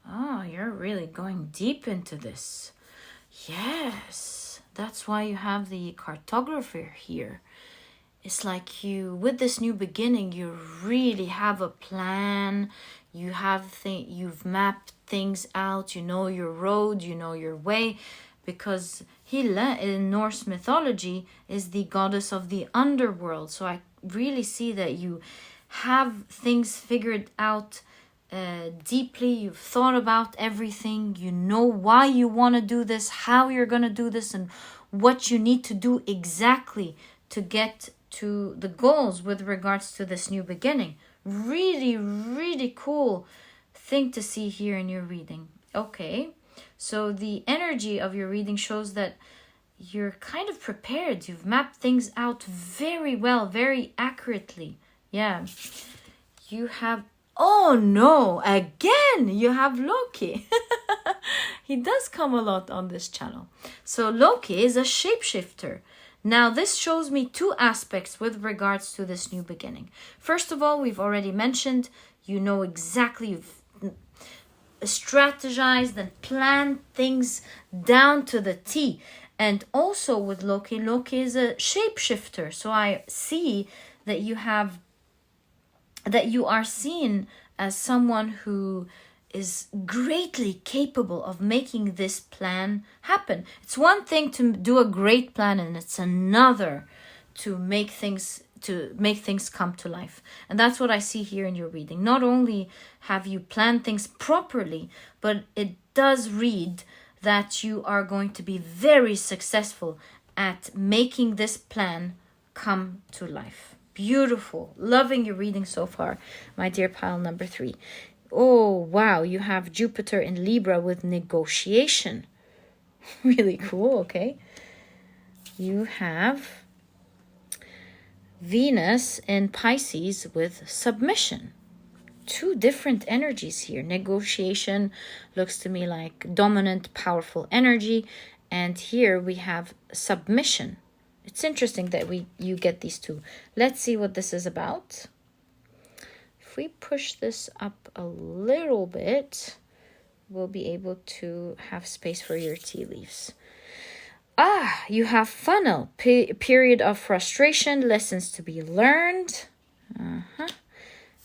Oh, you're really going deep into this. Yes, that's why you have the Cartographer here. It's like you, with this new beginning, you really have a plan. You have you've mapped things out. You know your road. You know your way. Because Hilla in Norse mythology is the goddess of the underworld. So I really see that you have things figured out deeply. You've thought about everything. You know why you want to do this, how you're going to do this, and what you need to do exactly to get to the goals with regards to this new beginning. Really, really cool thing to see here in your reading. Okay. So the energy of your reading shows that you're kind of prepared. You've mapped things out very well, very accurately. Yeah. You have, oh no, again, you have Loki. He does come a lot on this channel. So Loki is a shapeshifter. Now this shows me 2 aspects with regards to this new beginning. First of all, we've already mentioned, you know exactly, you've strategized and planned things down to the T. And also with Loki, Loki is a shapeshifter. So I see that you are seen as someone who is greatly capable of making this plan happen. It's one thing to do a great plan, and it's another to make things come to life. And that's what I see here in your reading. Not only have you planned things properly, but it does read that you are going to be very successful at making this plan come to life. Beautiful. Loving your reading so far, my dear pile number 3. Oh, wow. You have Jupiter in Libra with negotiation. Really cool. Okay. You have Venus in Pisces with submission. 2 different energies here. Negotiation looks to me like dominant, powerful energy. And here we have submission. It's interesting that you get these 2. Let's see what this is about. If we push this up a little bit, we'll be able to have space for your tea leaves. You have funnel, period of frustration, lessons to be learned.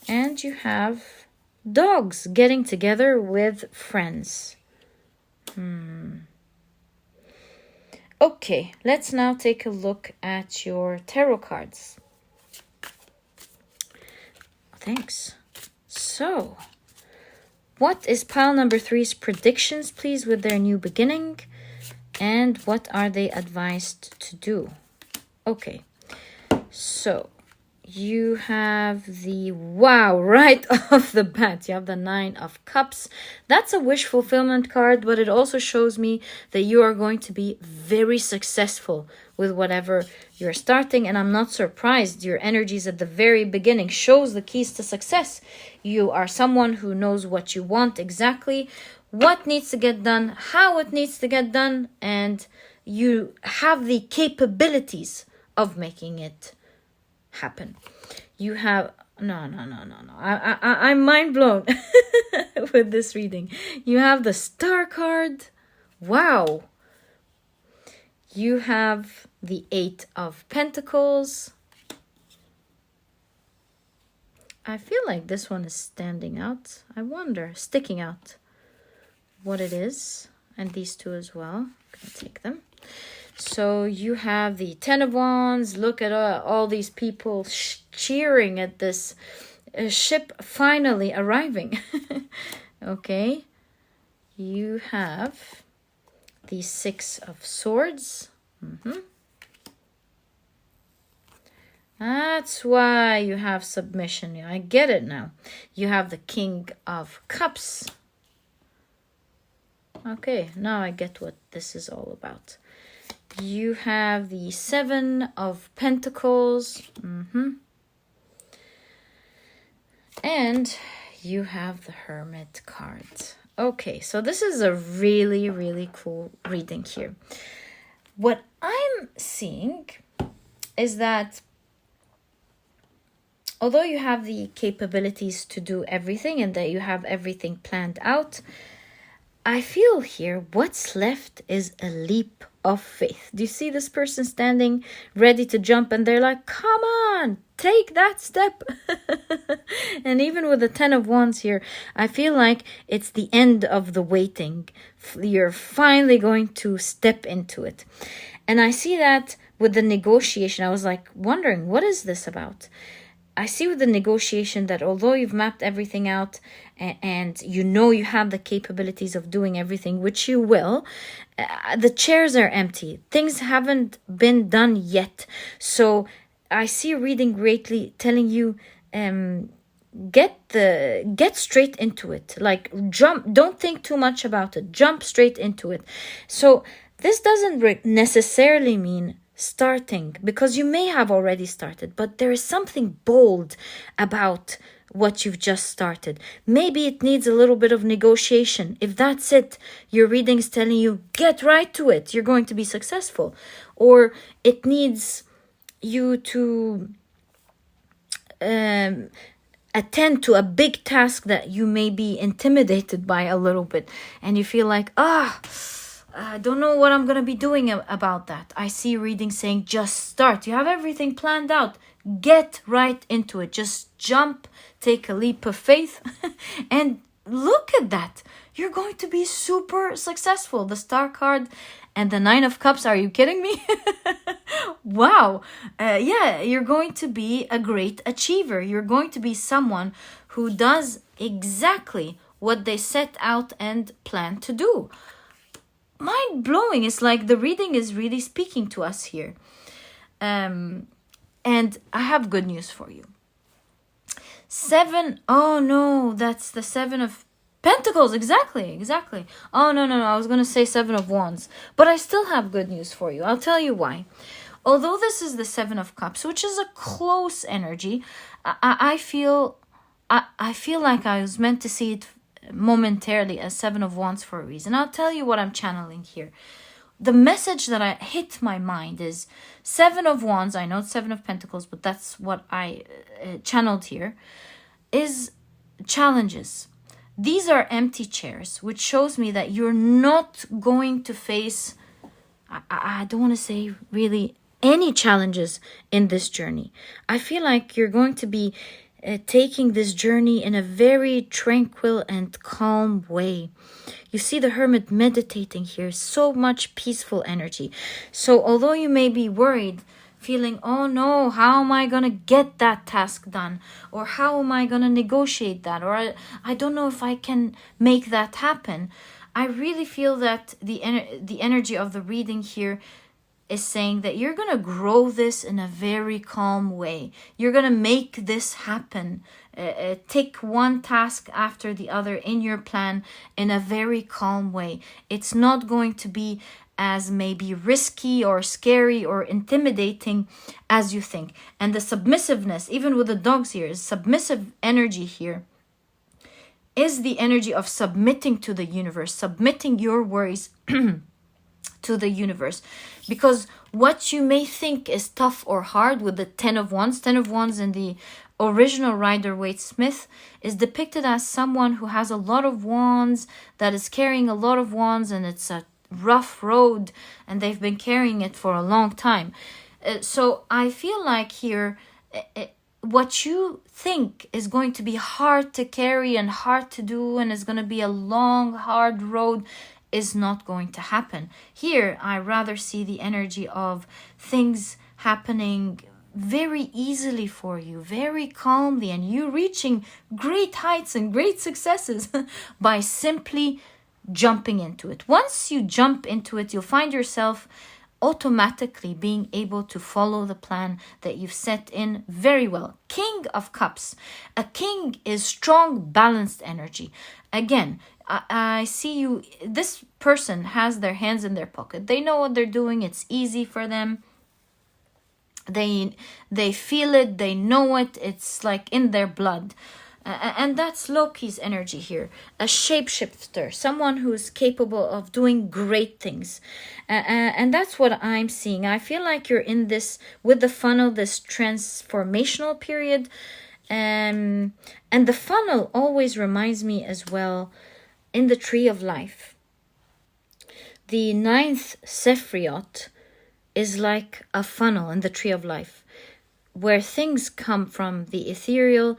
And you have dogs getting together with friends. Okay, let's now take a look at your tarot cards. Thanks. So, what is pile number 3's predictions, please, with their new beginning? And what are they advised to do? Okay, so you have the, wow, right off the bat, you have the 9 of Cups. That's a wish fulfillment card, but it also shows me that you are going to be very successful with whatever you're starting. And I'm not surprised. Your energies at the very beginning shows the keys to success. You are someone who knows what you want exactly, what needs to get done, how it needs to get done, and you have the capabilities of making it happen. You have no. I'm mind blown with this reading. You have the Star card. Wow. You have the 8 of Pentacles. I feel like this one is standing out. I wonder, sticking out, what it is. And these two as well. I'm gonna take them. So you have the 10 of Wands. Look at all these people cheering at this ship finally arriving. Okay. You have the 6 of Swords. That's why you have submission. I get it now. You have the King of Cups. Okay, now I get what this is all about. You have the 7 of Pentacles. And you have the Hermit card. Okay, so this is a really, really cool reading here. What I'm seeing is that although you have the capabilities to do everything and that you have everything planned out, I feel here what's left is a leap of faith. Do you see this person standing ready to jump and they're like, come on, take that step. And even with the 10 of Wands here, I feel like it's the end of the waiting. You're finally going to step into it. And I see that with the negotiation. I was like wondering, what is this about? I see with the negotiation that although you've mapped everything out and you know you have the capabilities of doing everything, which you will, the chairs are empty. Things haven't been done yet. So I see reading greatly telling you, get straight into it. Like jump, don't think too much about it. Jump straight into it. So this doesn't necessarily mean starting, because you may have already started, but there is something bold about what you've just started. Maybe it needs a little bit of negotiation. If that's it, your reading is telling you, get right to it. You're going to be successful. Or it needs you to attend to a big task that you may be intimidated by a little bit. And you feel like, I don't know what I'm going to be doing about that. I see reading saying just start. You have everything planned out. Get right into it. Just jump, take a leap of faith, and look at that. You're going to be super successful. The Star card and the 9 of Cups. Are you kidding me? Wow. Yeah, you're going to be a great achiever. You're going to be someone who does exactly what they set out and plan to do. Mind blowing. It's like the reading is really speaking to us here. And I have good news for you. 7. Oh no, that's the 7 of Pentacles. Exactly. Oh no. I was going to say 7 of Wands. But I still have good news for you. I'll tell you why. Although this is the 7 of Cups, which is a close energy, I feel like I was meant to see it momentarily as 7 of Wands for a reason. I'll tell you what I'm channeling here. The message that hit my mind is 7 of Wands. I know it's 7 of Pentacles, but that's what I channeled here, is challenges. These are empty chairs, which shows me that you're not going to face, I don't want to say really any challenges in this journey. I feel like you're going to be taking this journey in a very tranquil and calm way. You see the Hermit meditating here, so much peaceful energy. So although you may be worried, feeling, oh no, how am I going to get that task done? Or how am I going to negotiate that? Or I don't know if I can make that happen. I really feel that the energy of the reading here is saying that you're going to grow this in a very calm way. You're going to make this happen. Take one task after the other in your plan in a very calm way. It's not going to be as maybe risky or scary or intimidating as you think. And the submissiveness, even with the dogs here, is submissive energy here, is the energy of submitting to the universe, submitting your worries to the universe. Because what you may think is tough or hard with the 10 of Wands in the original Rider-Waite-Smith is depicted as someone who has a lot of wands, that is carrying a lot of wands, and it's a rough road and they've been carrying it for a long time. So I feel like here, what you think is going to be hard to carry and hard to do and is going to be a long, hard road is not going to happen. Here, I rather see the energy of things happening very easily for you, very calmly, and you reaching great heights and great successes by simply jumping into it. Once you jump into it, you'll find yourself automatically being able to follow the plan that you've set in very well. King of Cups. A king is strong, balanced energy. Again, I see you, this person has their hands in their pocket. They know what they're doing. It's easy for them. They feel it. They know it. It's like in their blood. And that's Loki's energy here. A shapeshifter, someone who is capable of doing great things. And that's what I'm seeing. I feel like you're in this, with the funnel, this transformational period. And the funnel always reminds me as well in the Tree of Life. The 9th Sephiroth is like a funnel in the Tree of Life, where things come from the ethereal,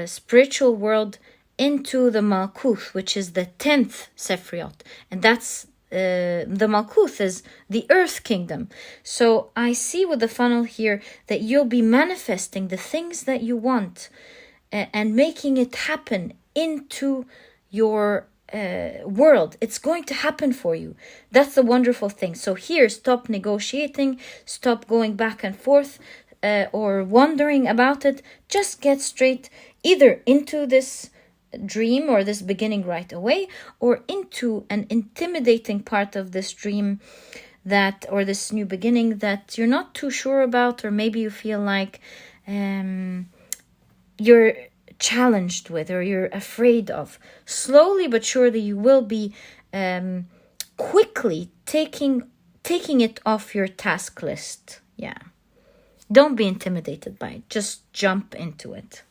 spiritual world into the Malkuth, which is the 10th Sephiroth. And that's the Malkuth is the Earth Kingdom. So I see with the funnel here that you'll be manifesting the things that you want and making it happen into your world. It's going to happen for you. That's the wonderful thing. So here, stop negotiating, stop going back and forth or wondering about it. Just get straight either into this dream or this beginning right away, or into an intimidating part of this dream that, or this new beginning that you're not too sure about, or maybe you feel like you're challenged with or you're afraid of. Slowly but surely you will be quickly taking it off your task list. Yeah. Don't be intimidated by it. Just jump into it.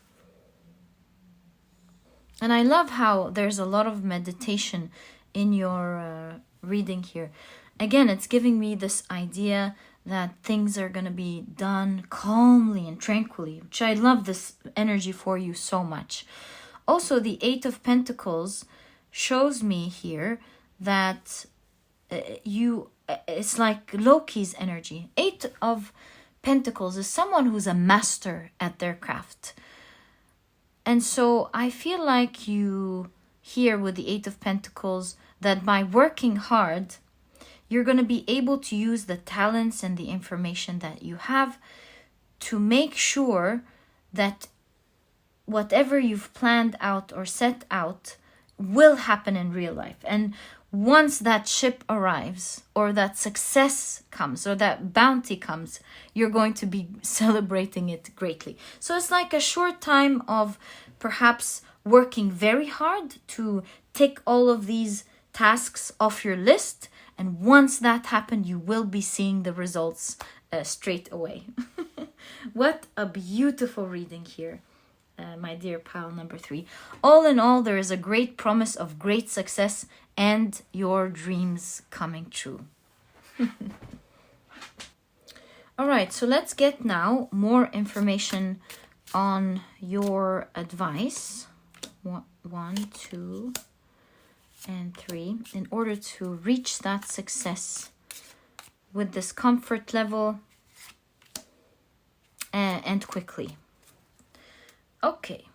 And I love how there's a lot of meditation in your reading here. Again, it's giving me this idea that things are going to be done calmly and tranquilly, which I love this energy for you so much. Also, the 8 of Pentacles shows me here that it's like Loki's energy. 8 of Pentacles is someone who's a master at their craft. And so I feel like you here with the 8 of Pentacles, that by working hard, you're going to be able to use the talents and the information that you have to make sure that whatever you've planned out or set out will happen in real life. And once that ship arrives, or that success comes, or that bounty comes, you're going to be celebrating it greatly. So it's like a short time of perhaps working very hard to tick all of these tasks off your list. And once that happened, you will be seeing the results straight away. What a beautiful reading here, my dear pile number 3. All in all, there is a great promise of great success and your dreams coming true. All right, so let's get now more information on your advice. 1, 2, and 3, in order to reach that success with this comfort level and quickly. Okay,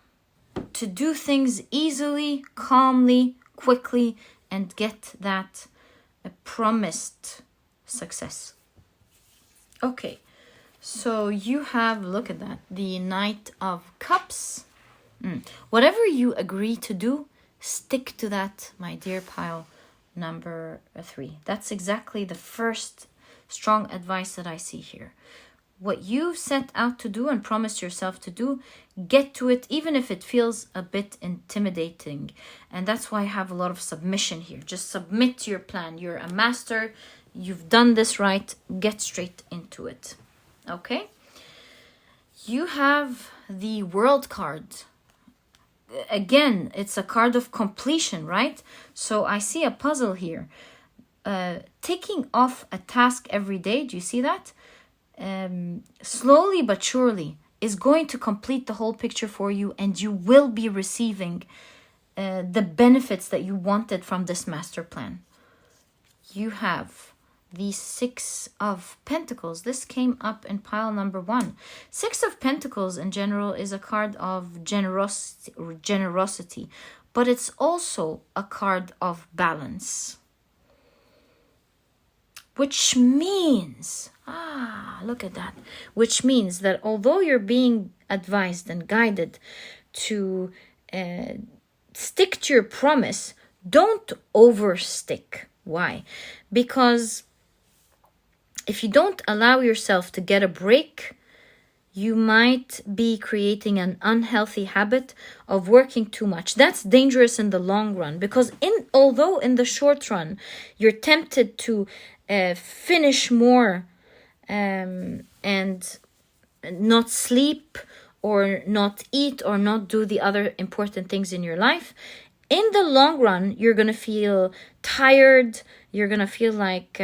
to do things easily, calmly, quickly, and get that promised success. Okay, so you have, look at that, the Knight of Cups. Whatever you agree to do, stick to that, my dear pile number 3. That's exactly the first strong advice that I see here. What you set out to do and promise yourself to do, get to it, even if it feels a bit intimidating. And that's why I have a lot of submission here. Just submit to your plan. You're a master. You've done this right. Get straight into it. Okay? You have the World card. Again, it's a card of completion, right? So I see a puzzle here. Taking off a task every day, do you see that? Slowly but surely is going to complete the whole picture for you, and you will be receiving the benefits that you wanted from this master plan. You have the 6 of Pentacles. This came up in pile number 1. 6 of Pentacles in general is a card of generosity, but it's also a card of balance. Which means, look at that. Which means that although you're being advised and guided to stick to your promise, don't overstick. Why? Because if you don't allow yourself to get a break, you might be creating an unhealthy habit of working too much. That's dangerous in the long run, because although in the short run you're tempted to finish more and not sleep or not eat or not do the other important things in your life, in the long run you're going to feel tired. You're going to feel like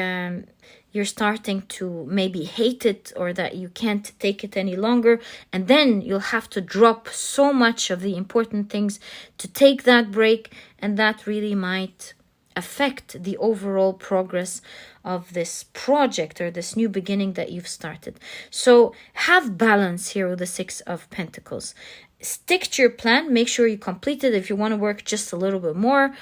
you're starting to maybe hate it, or that you can't take it any longer. And then you'll have to drop so much of the important things to take that break. And that really might affect the overall progress of this project or this new beginning that you've started. So have balance here with the 6 of Pentacles. Stick to your plan. Make sure you complete it. If you want to work just a little bit more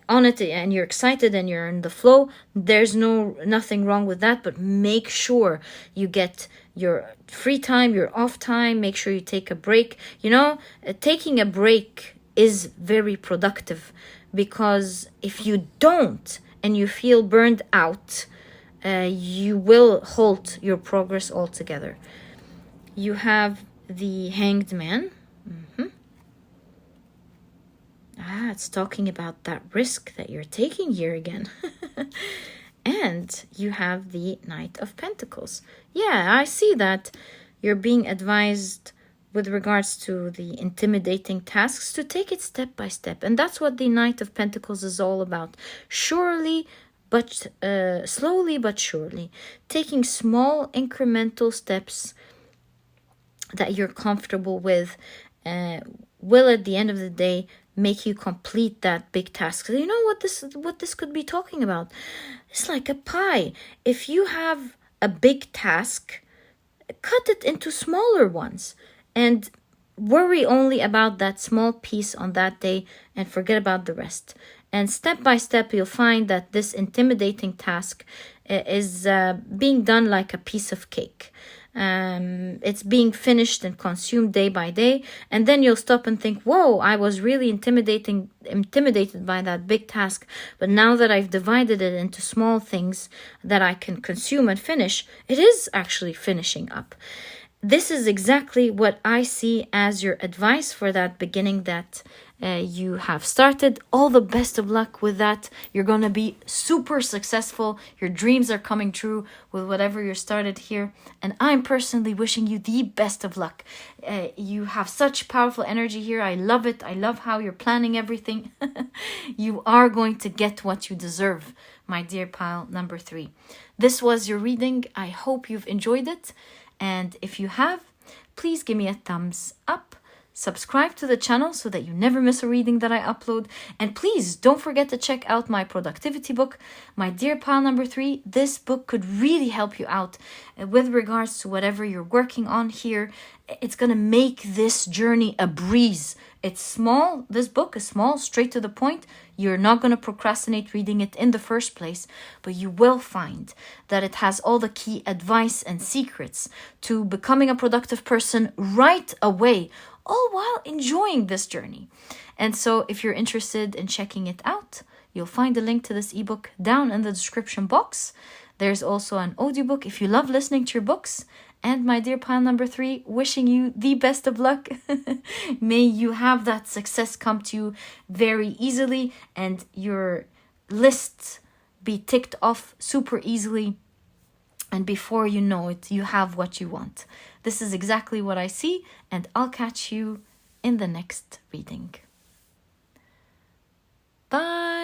on it and you're excited and you're in the flow, there's nothing wrong with that. But make sure you get your free time, your off time. Make sure you take a break. You know, taking a break is very productive, because if you don't and you feel burned out, you will halt your progress altogether. You have the Hanged Man. It's talking about that risk that you're taking here again. And you have the Knight of Pentacles. Yeah, I see that you're being advised with regards to the intimidating tasks to take it step by step. And that's what the Knight of Pentacles is all about. Slowly but surely. Taking small incremental steps that you're comfortable with will at the end of the day make you complete that big task. So you know what this could be talking about? It's like a pie. If you have a big task, cut it into smaller ones and worry only about that small piece on that day and forget about the rest. And step by step, you'll find that this intimidating task is being done like a piece of cake. It's being finished and consumed day by day, and then you'll stop and think, whoa, I was really intimidated by that big task, but now that I've divided it into small things that I can consume and finish, it is actually finishing up. This is exactly what I see as your advice for that beginning that you have started. All the best of luck with that. You're going to be super successful. Your dreams are coming true with whatever you started here. And I'm personally wishing you the best of luck. You have such powerful energy here. I love it. I love how you're planning everything. You are going to get what you deserve, my dear pile number 3. This was your reading. I hope you've enjoyed it. And if you have, please give me a thumbs up. subscribe to the channel so that you never miss a reading that I upload. And please don't forget to check out my productivity book, my dear pile number 3. This book could really help you out with regards to whatever you're working on here. It's going to make this journey a breeze. It's small. This book is small, straight to the point. You're not going to procrastinate reading it in the first place, but you will find that it has all the key advice and secrets to becoming a productive person right away, all while enjoying this journey. And so if you're interested in checking it out, you'll find a link to this ebook down in the description box. There's also an audiobook if you love listening to your books. And my dear pile number 3, wishing you the best of luck. May you have that success come to you very easily and your lists be ticked off super easily. And before you know it, you have what you want. This is exactly what I see, and I'll catch you in the next reading. Bye.